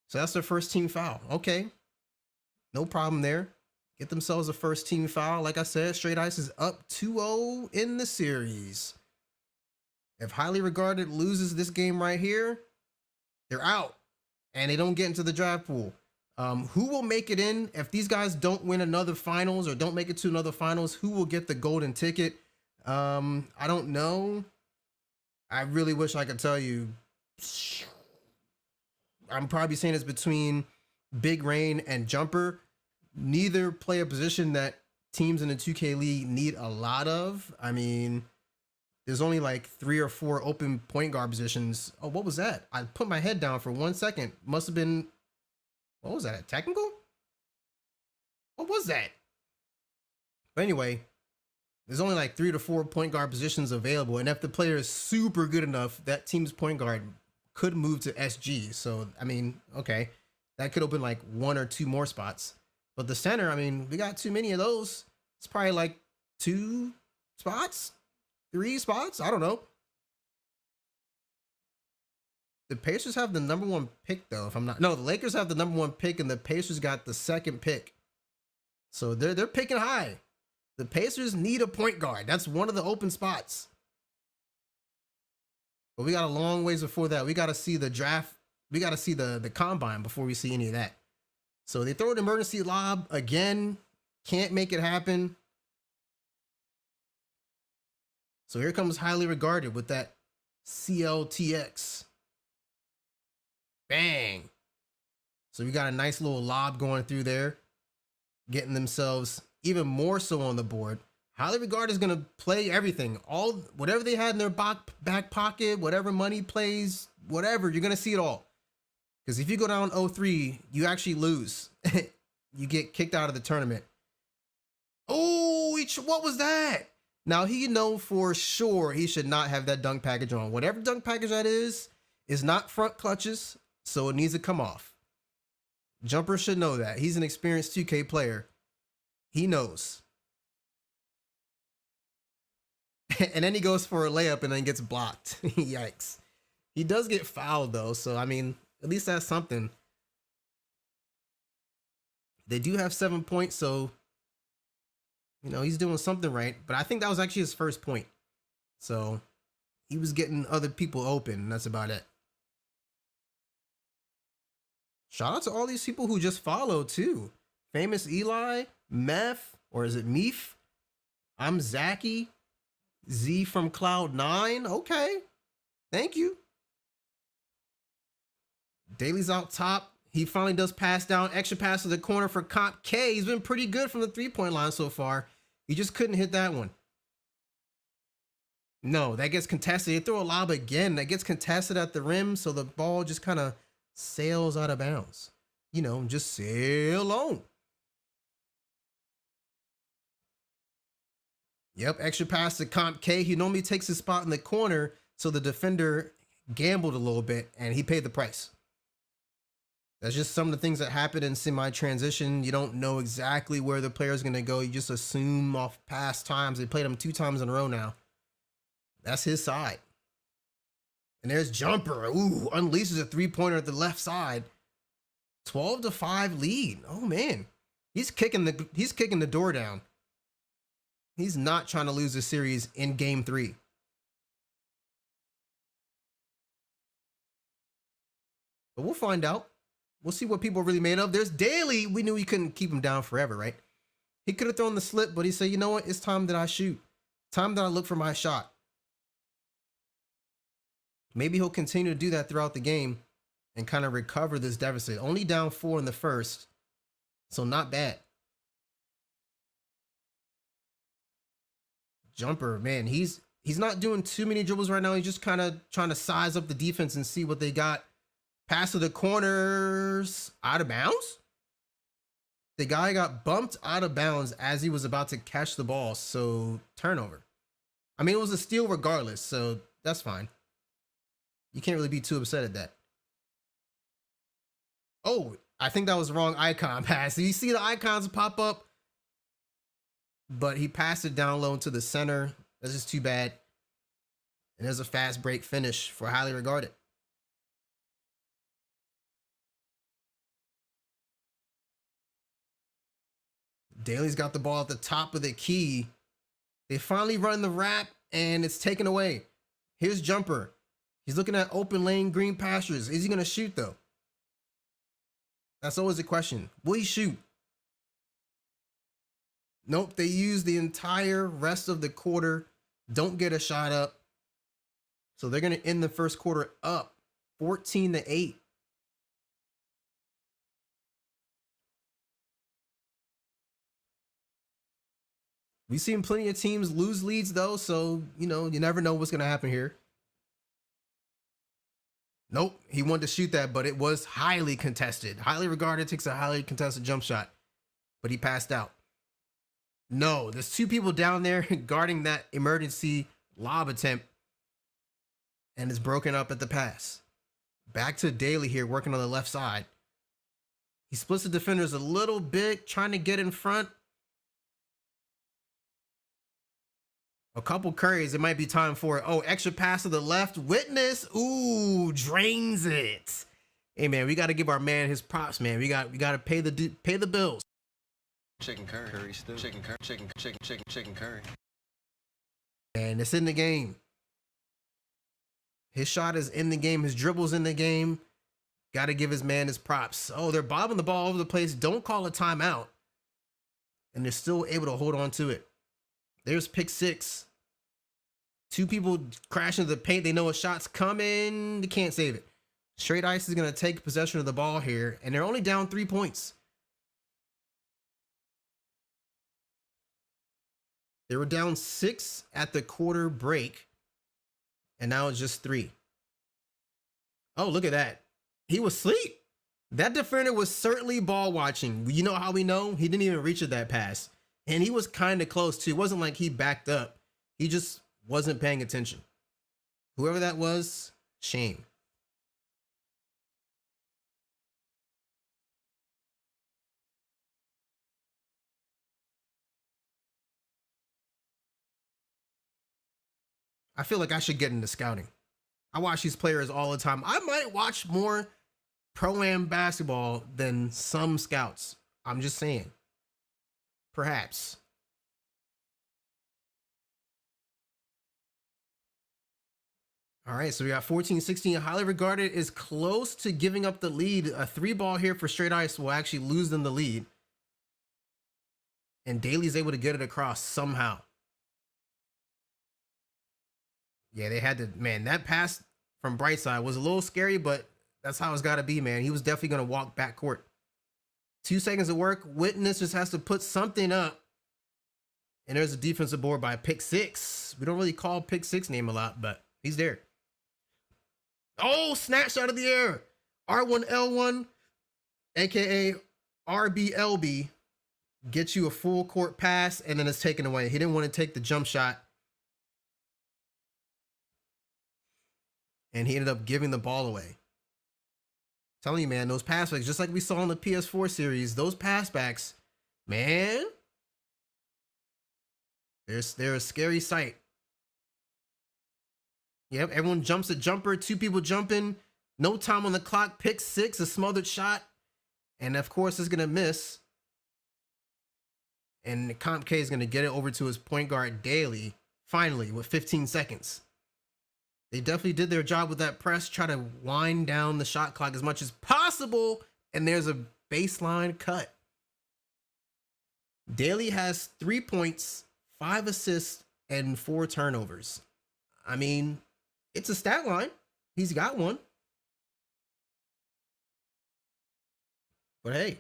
So that's their first team foul. Okay. No problem there. Get themselves a first team foul. Like I said, Straight Ice is up 2-0 in the series. If highly regarded loses this game right here, they're out and they don't get into the draft pool. Who will make it in if these guys don't win another finals or don't make it to another finals? Who will get the golden ticket? I don't know. I really wish I could tell you. I'm probably saying it's between Big Rain and Jumper. Neither play a position that teams in the 2K League need a lot of. I mean, there's only like 3 or 4 open point guard positions. Oh, what was that? I put my head down for 1 second. Must have been, what was that? A technical? What was that? But anyway, there's only like 3 to 4 point guard positions available. And if the player is super good enough, that team's point guard could move to SG. So, I mean, okay, that could open like 1 or 2 more spots. But the center, I mean, we got too many of those. It's probably like 2 spots, 3 spots. I don't know. The Pacers have the #1 pick, though. If I'm not, no, the Lakers have the #1 pick, and the Pacers got the 2nd pick. So they're picking high. The Pacers need a point guard. That's one of the open spots. But we got a long ways before that. We got to see the draft. We got to see the combine before we see any of that. So they throw an emergency lob again. Can't make it happen. So here comes highly regarded with that CLTX. Bang. So we got a nice little lob going through there, getting themselves even more so on the board. Highly regarded is going to play everything. Whatever they had in their back pocket, whatever money plays, whatever, you're going to see it all. Because if you go down 0-3, you actually lose. You get kicked out of the tournament. Oh, what was that? Now, he know for sure he should not have that dunk package on. Whatever dunk package that is not front clutches, so it needs to come off. Jumper should know that. He's an experienced 2K player. He knows. And then he goes for a layup and then gets blocked. Yikes. He does get fouled, though, so, I mean, at least that's something. They do have 7 points, so, you know, he's doing something right. But I think that was actually his first point. So he was getting other people open, and that's about it. Shout out to all these people who just followed, too. Famous Eli, Meth, or is it Meef? I'm Zachy. Z from Cloud9. Okay. Thank you. Daly's out top. He finally does pass down. Extra pass to the corner for Comp K. He's been pretty good from the 3-point line so far. He just couldn't hit that one. No, that gets contested. They throw a lob again. That gets contested at the rim, so the ball just kind of sails out of bounds. You know, just sail on. Yep, extra pass to Comp K. He normally takes his spot in the corner, so the defender gambled a little bit, and he paid the price. That's just some of the things that happen in semi-transition. You don't know exactly where the player's going to go. You just assume off past times. They played him 2 times in a row now. That's his side. And there's Jumper. Ooh, unleashes a 3-pointer at the left side. 12-5 lead. Oh, man. He's kicking the door down. He's not trying to lose the series in game 3. But we'll find out. We'll see what people are really made of. There's Daly. We knew we couldn't keep him down forever, right? He could have thrown the slip, but he said, you know what? It's time that I shoot. Time that I look for my shot. Maybe he'll continue to do that throughout the game and kind of recover this deficit. Only down 4 in the first, so not bad. Jumper, man, he's not doing too many dribbles right now. He's just kind of trying to size up the defense and see what they got. Pass to the corners, out of bounds. The guy got bumped out of bounds as he was about to catch the ball, so turnover. I mean, it was a steal regardless, so that's fine. You can't really be too upset at that. Oh, I think that was the wrong icon pass. You see the icons pop up, but he passed it down low to the center. That's just too bad. And there's a fast break finish for highly regarded. Daly's got the ball at the top of the key. They finally run the wrap, and it's taken away. Here's Jumper. He's looking at open lane, green pastures. Is he going to shoot, though? That's always a question. Will he shoot? Nope, they use the entire rest of the quarter. Don't get a shot up. So they're going to end the first quarter up 14-8. We've seen plenty of teams lose leads, though, so, you know, you never know what's going to happen here. Nope, he wanted to shoot that, but it was highly contested. Highly regarded, takes a highly contested jump shot, but he passed out. No, there's 2 people down there guarding that emergency lob attempt, and it's broken up at the pass. Back to Daly here, working on the left side. He splits the defenders a little bit, trying to get in front. A couple curries, it might be time for it. Oh, extra pass to the left. Witness. Ooh, drains it. Hey, man, we got to give our man his props, man. We got to pay the bills. Chicken curry stew. Chicken curry. And it's in the game. His shot is in the game. His dribble's in the game. Got to give his man his props. Oh, they're bobbing the ball over the place. Don't call a timeout. And they're still able to hold on to it. There's pick 6. 2 people crash into the paint. They know a shot's coming. They can't save it. Straight Ice is going to take possession of the ball here, and they're only down 3 points. They were down 6 at the quarter break, and now it's just 3. Oh, look at that. He was asleep. That defender was certainly ball watching. You know how we know? He didn't even reach at that pass. And he was kind of close, too. It wasn't like he backed up. He just wasn't paying attention. Whoever that was, shame. I feel like I should get into scouting. I watch these players all the time. I might watch more pro-am basketball than some scouts. I'm just saying. Perhaps. All right, so we got 14-16. Highly regarded is close to giving up the lead. A 3-ball here for Straight Ice will actually lose them the lead. And Daly's able to get it across somehow. Yeah, they had to, man, that pass from Brightside was a little scary, but that's how it's got to be, man. He was definitely going to walk backcourt. 2 seconds of work. Witness just has to put something up. And there's a defensive board by Pick Six. We don't really call Pick Six name a lot, but he's there. Oh, snatch out of the air. R1L1, aka RBLB, gets you a full court pass, and then it's taken away. He didn't want to take the jump shot. And he ended up giving the ball away. Telling you, man, those passbacks, just like we saw in the PS4 series, those passbacks, man, they're a scary sight. Yep, everyone jumps a jumper, 2 people jumping, no time on the clock, Pick Six, a smothered shot, and of course it's gonna miss. And Comp K is gonna get it over to his point guard Daly, finally, with 15 seconds. They definitely did their job with that press, try to wind down the shot clock as much as possible, and there's a baseline cut. Daly has 3 points, 5 assists, and 4 turnovers. I mean, it's a stat line. He's got one. But hey,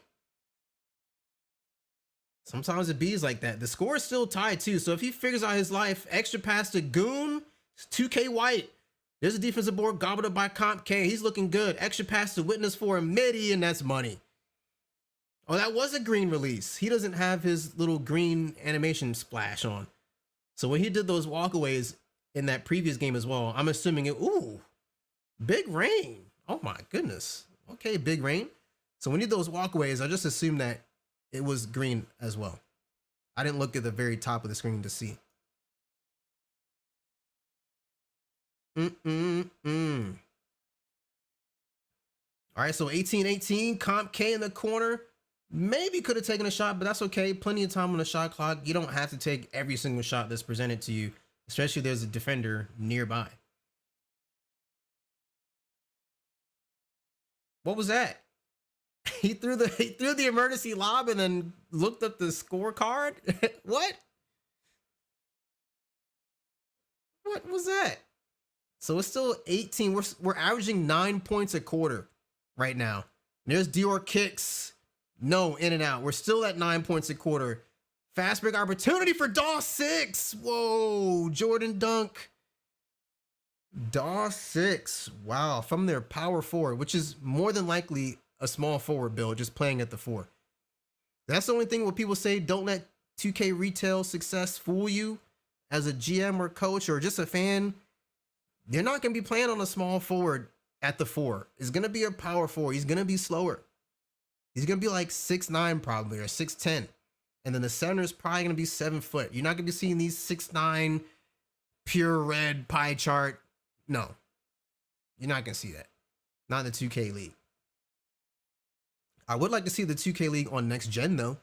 sometimes it bees like that. The score is still tied too, so if he figures out his life, extra pass to Goon, it's 2K White. There's a defensive board gobbled up by Comp K. He's looking good. Extra pass to Witness for a midi, and that's money. Oh, that was a green release. He doesn't have his little green animation splash on. So when he did those walkaways in that previous game as well, I'm assuming it, ooh, big rain. Oh my goodness. Okay, big rain. So when he did those walkaways, I just assumed that it was green as well. I didn't look at the very top of the screen to see. All right, so 18-18, Comp K in the corner. Maybe could have taken a shot, but that's okay. Plenty of time on the shot clock. You don't have to take every single shot that's presented to you, especially if there's a defender nearby. What was that? He threw the emergency lob and then looked up the scorecard. What? What was that? So it's still 18. We're averaging 9 points a quarter right now. There's Dior kicks. No, in and out. We're still at 9 points a quarter. Fast break opportunity for Daw 6. Whoa, Jordan dunk. Daw 6. Wow, from their power forward, which is more than likely a small forward build, just playing at the 4. That's the only thing where people say don't let 2K retail success fool you as a GM or coach or just a fan. They're not going to be playing on a small forward at the 4. It's going to be a power forward. He's going to be slower. He's going to be like 6'9" probably or 6'10". And then the center is probably going to be 7 foot. You're not going to be seeing these 6'9" pure red pie chart. No, you're not going to see that. Not in the 2K League. I would like to see the 2K League on next gen though.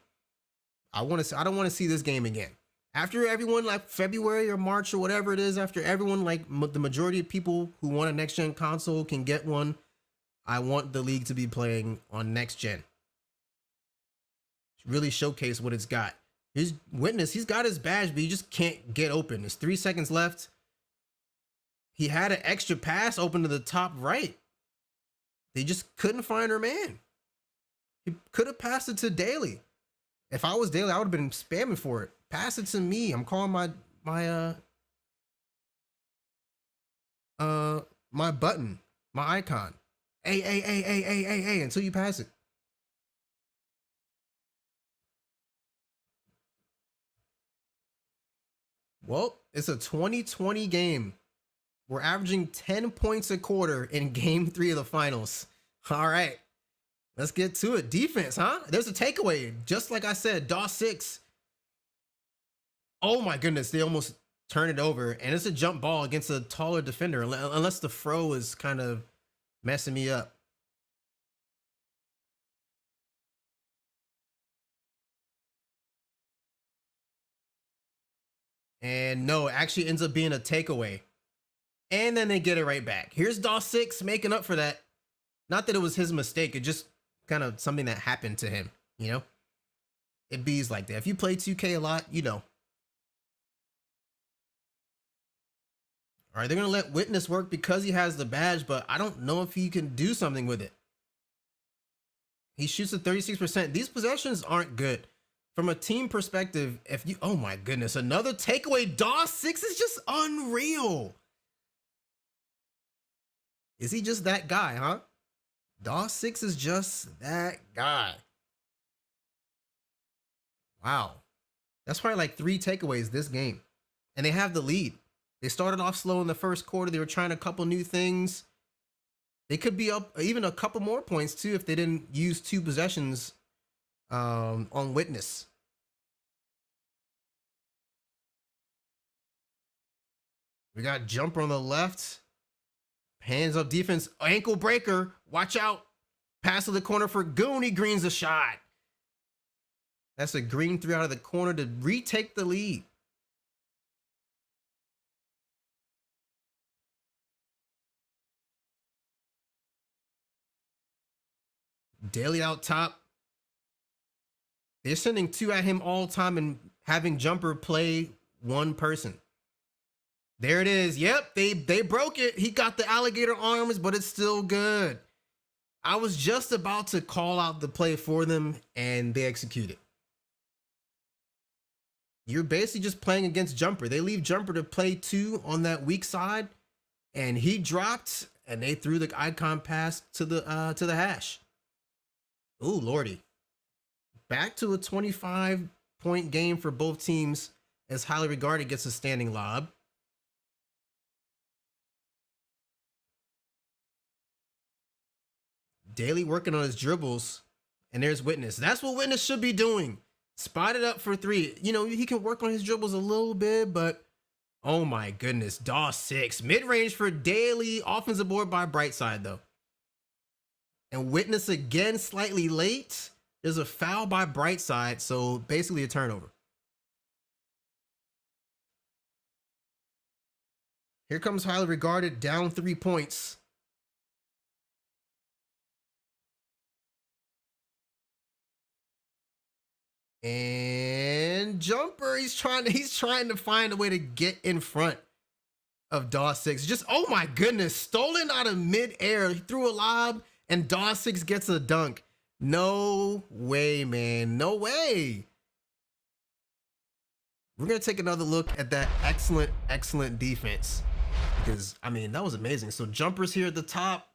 I don't want to see this game again. After everyone, like February or March or whatever it is, after everyone, like the majority of people who want a next gen console can get one, I want the league to be playing on next gen. Really showcase what it's got. His Witness, he's got his badge, but he just can't get open. There's 3 seconds left. He had an extra pass open to the top right. They just couldn't find her man. He could have passed it to Daly. If I was Daly, I would have been spamming for it. Pass it to me. I'm calling my button, my icon. A until you pass it. Well, it's a 2020 game. We're averaging 10 points a quarter in game 3 of the finals. All right, let's get to it. Defense, huh? There's a takeaway. Just like I said, DAW 6. Oh my goodness, they almost turn it over. And it's a jump ball against a taller defender, unless the fro is kind of messing me up. And no, it actually ends up being a takeaway. And then they get it right back. Here's DAW 6 making up for that. Not that it was his mistake. It just kind of something that happened to him, you know? It bees like that. If you play 2K a lot, you know. All right, they're going to let Witness work because he has the badge, but I don't know if he can do something with it. He shoots at 36%. These possessions aren't good. from a team perspective, if you, oh my goodness, another takeaway. DOS 6 is just unreal. Is he just that guy, huh? DOS 6 is just that guy. Wow. That's probably like 3 takeaways this game. And they have the lead. They started off slow in the first quarter. They were trying a couple new things. They could be up even a couple more points too if they didn't use 2 possessions on Witness. We got Jumper on the left. Hands up defense. Ankle breaker. Watch out. Pass to the corner for Goon. He greens a shot. That's a green 3 out of the corner to retake the lead. Daly out top. They're sending 2 at him all time and having Jumper play 1 person. There it is. Yep, they broke it. He got the alligator arms, but it's still good. I was just about to call out the play for them, and they executed. You're basically just playing against Jumper. They leave Jumper to play 2 on that weak side, and he dropped, and they threw the icon pass to the hash. Ooh, lordy. Back to a 25-point game for both teams as Highly Regarded gets a standing lob. Daly working on his dribbles, and there's Witness. That's what Witness should be doing. Spot it up for 3. You know, he can work on his dribbles a little bit, but oh my goodness. DOS 6. Mid-range for Daly. Offensive board by Brightside, though. And Witness again slightly late. There's a foul by Brightside, so basically a turnover. Here comes Highly Regarded, down 3 points. And Jumper, he's trying to find a way to get in front of DOS 6. Just, oh my goodness, stolen out of midair. He threw a lob and DOS 6 gets a dunk. No way, man. No way. We're going to take another look at that excellent defense. Because, I mean, that was amazing. So Jumper's here at the top.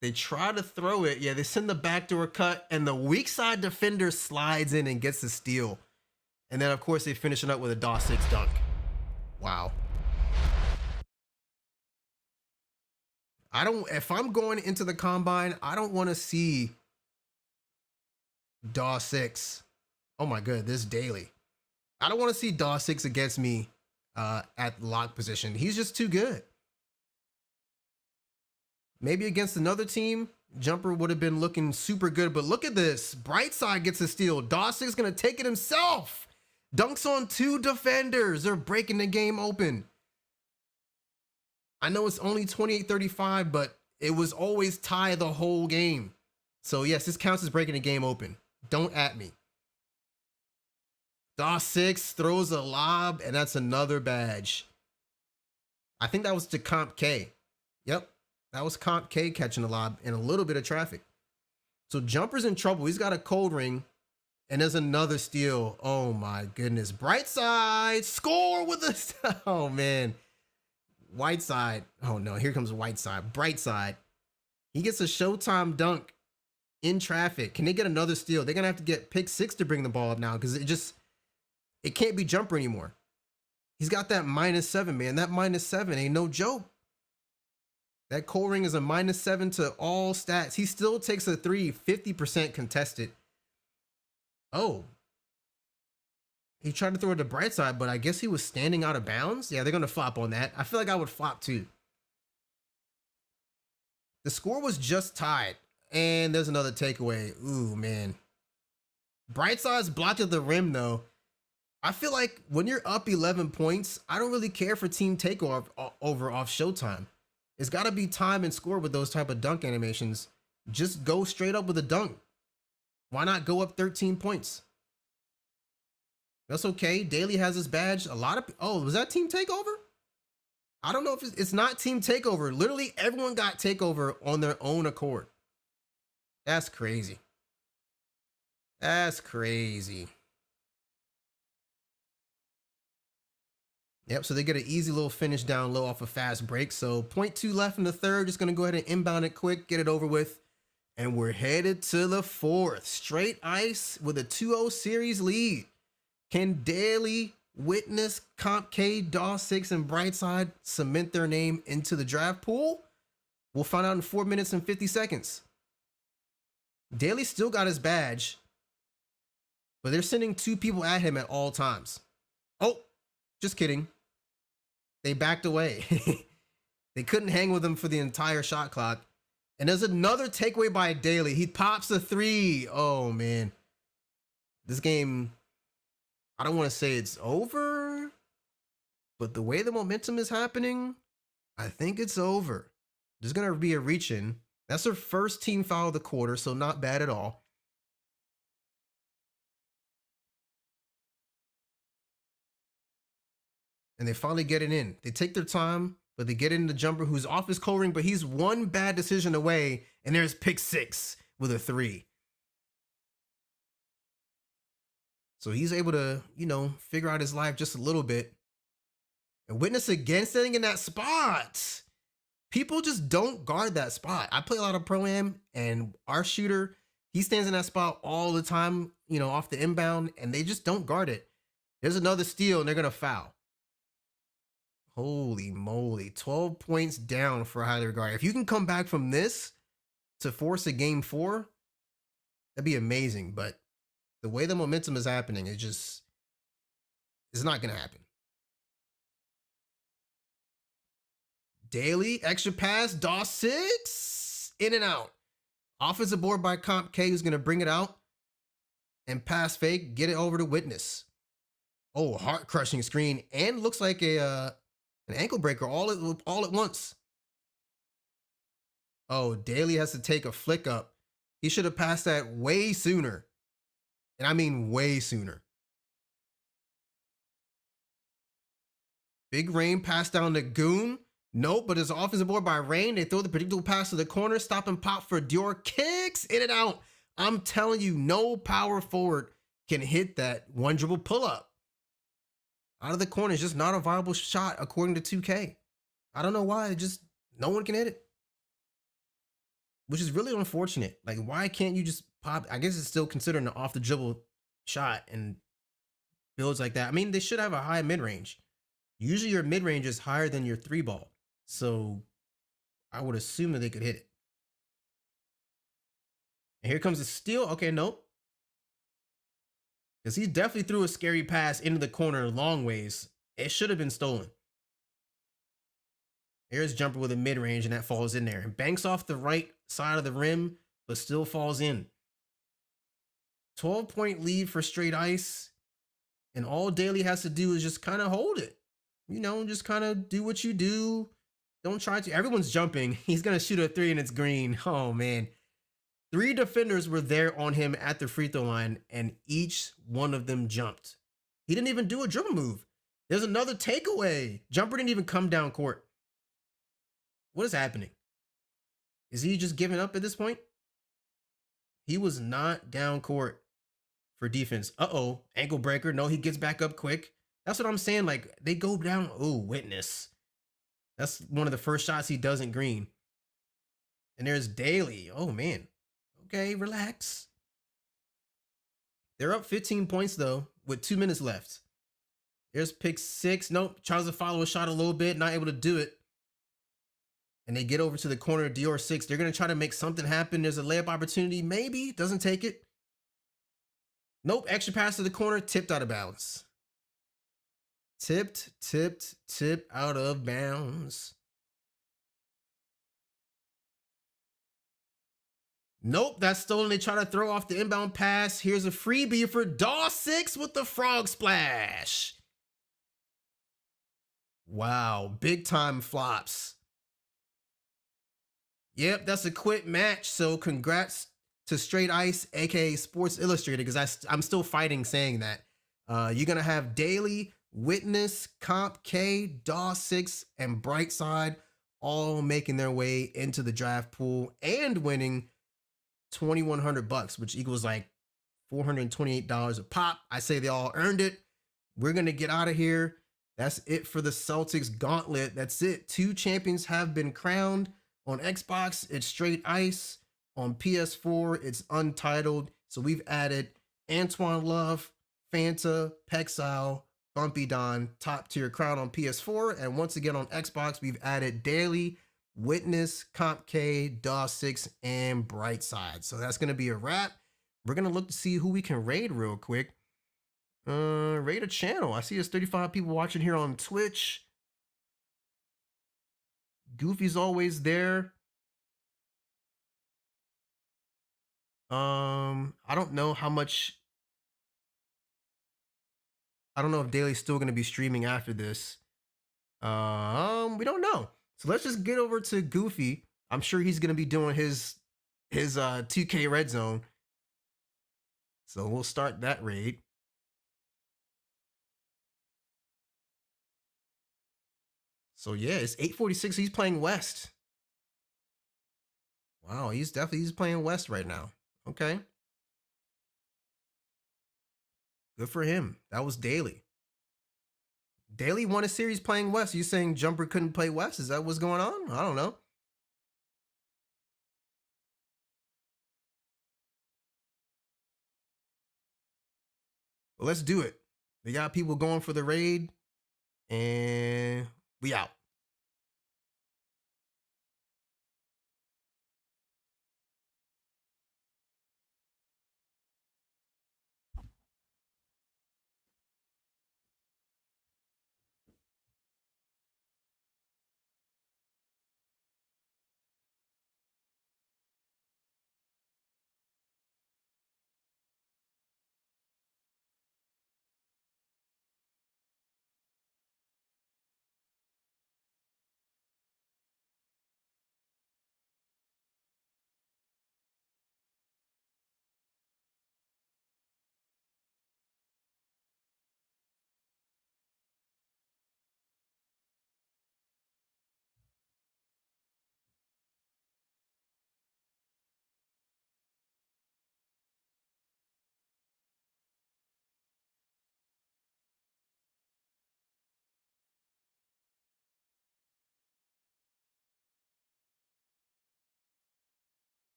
They try to throw it. Yeah, they send the backdoor cut, and the weak side defender slides in and gets the steal. And then, of course, they finish it up with a DOS 6 dunk. Wow. If I'm going into the combine, I don't want to see DOS 6. Oh my god, this Daly. I don't want to see DOS 6 against me at lock position. He's just too good. Maybe against another team, Jumper would have been looking super good, but look at this. Brightside gets a steal. DOS 6 is going to take it himself. Dunks on 2 defenders. They're breaking the game open. I know it's only 28-35, but it was always tie the whole game. So yes, this counts as breaking the game open. Don't at me. DOS 6 throws a lob, and that's another badge. I think that was to Comp K. Yep. That was Comp K catching the lob in a little bit of traffic. So Jumper's in trouble. He's got a cold ring. And there's another steal. Oh my goodness. Brightside. Score with a... Oh man. Whiteside. Oh no. Here comes Whiteside. Brightside. He gets a Showtime dunk in traffic. Can they get another steal? They're going to have to get pick 6 to bring the ball up now. Because it can't be Jumper anymore. He's got that -7, man. That -7 ain't no joke. That cold ring is a -7 to all stats. He still takes a 3, 50% contested. Oh. He tried to throw it to Brightside, but I guess he was standing out of bounds. Yeah, they're going to flop on that. I feel like I would flop too. The score was just tied. And there's another takeaway. Ooh, man. Brightside's blocked at the rim, though. I feel like when you're up 11 points, I don't really care for team takeover off Showtime. It's got to be time and score with those type of dunk animations. Just go straight up with a dunk. Why not go up 13 points? That's okay. Daly has his badge. A lot of... Oh, was that team takeover? I don't know if it's not team takeover. Literally everyone got takeover on their own accord. That's crazy. That's crazy. Yep, so they get an easy little finish down low off a fast break. So 0.2 left in the third. Just going to go ahead and inbound it quick, get it over with. And we're headed to the fourth. Straight ice with a 2-0 series lead. Can Daily, Witness, Comp K, DAW 6, and Brightside cement their name into the draft pool? We'll find out in 4 minutes and 50 seconds. Daly still got his badge, but they're sending 2 people at him at all times. Oh, just kidding. They backed away. They couldn't hang with him for the entire shot clock. And there's another takeaway by Daly. He pops a 3. Oh, man. This game, I don't want to say it's over, but the way the momentum is happening, I think it's over. There's going to be a reach in. That's their first team foul of the quarter, so not bad at all. And they finally get it in. They take their time, but they get in the jumper who's off his co-ring, but he's one bad decision away, and there's pick 6 with a 3. So he's able to, figure out his life just a little bit. And Witness again sitting in that spot. People just don't guard that spot. I play a lot of Pro-Am, and our shooter, he stands in that spot all the time, off the inbound, and they just don't guard it. There's another steal, and they're going to foul. Holy moly, 12 points down for highly regarded. If you can come back from this to force a game 4, that'd be amazing. But the way the momentum is happening, it's not going to happen. Daly, extra pass, DAW 6, in and out. Offensive board by Comp K, who's going to bring it out and pass fake, get it over to Witness. Oh, heart-crushing screen, and looks like an ankle breaker all at once. Oh, Daly has to take a flick up. He should have passed that way sooner. And I mean way sooner. Big Rain pass down to Goon. Nope, but it's offensive board by Rain. They throw the predictable pass to the corner. Stop and pop for Dior. Kicks in and out. I'm telling you, no power forward can hit that one dribble pull-up. Out of the corner is just not a viable shot according to 2K. I don't know why. Just no one can hit it. Which is really unfortunate. Like, why can't you just pop? I guess it's still considered an off the dribble shot and builds like that. I mean, they should have a high mid-range. Usually your mid-range is higher than your 3-ball. So I would assume that they could hit it. And here comes a steal. Okay, nope. Because he definitely threw a scary pass into the corner long ways. It should have been stolen. Here's jumper with a mid-range, and that falls in there. And banks off the right side of the rim, but still falls in. 12-point lead for straight ice. And all Daly has to do is just kind of hold it. Just kind of do what you do. Don't try to. Everyone's jumping. He's going to shoot a 3 and it's green. Oh, man. 3 defenders were there on him at the free throw line, and each one of them jumped. He didn't even do a dribble move. There's another takeaway. Jumper didn't even come down court. What is happening? Is he just giving up at this point? He was not down court for defense. Uh-oh. Ankle breaker. No, he gets back up quick. That's what I'm saying. Like, they go down. Oh, Witness. That's one of the first shots he does in green. And there's Daly. Oh, man. Okay, relax. They're up 15 points, though, with 2 minutes left. There's pick 6. Nope. Tries to follow a shot a little bit. Not able to do it. And they get over to the corner. Dior 6. They're going to try to make something happen. There's a layup opportunity. Maybe. Doesn't take it. Nope. Extra pass to the corner. Tipped out of bounds. Tipped out of bounds. Nope, that's stolen. They try to throw off the inbound pass. Here's a freebie for DAW 6 with the frog splash. Wow, big time flops. Yep, that's a quit match. So congrats to Straight Ice, aka Sports Illustrated, because I'm still fighting saying that. You're going to have Daly, Witness, Comp K, DAW 6, and Brightside all making their way into the draft pool and winning $2,100, which equals like $428 a pop. I say they all earned it. We're going to get out of here. That's it for the Celtics Gauntlet. That's it. 2 champions have been crowned. On Xbox, it's Straight Ice. On PS4, it's Untitled. So we've added Antoine Love, Fanta, Pexile, Bumpy Don, top tier crown on PS4. And once again on Xbox, we've added Daily, Witness, Comp K, DAW 6, and Brightside. So that's going to be a wrap. We're going to look to see who we can raid real quick. Raid a channel. I see there's 35 people watching here on Twitch. Goofy's always there. I don't know how much. I don't know if Daily's still going to be streaming after this. We don't know. So let's just get over to Goofy. I'm sure he's going to be doing his 2K Red Zone. So we'll start that raid. So yeah, it's 8:46. He's playing West. Wow, he's playing West right now. Okay. Good for him. That was Daily. Daily won a series playing West. You saying Jumper couldn't play West? Is that what's going on? I don't know. Well, let's do it. We got people going for the raid, and we out.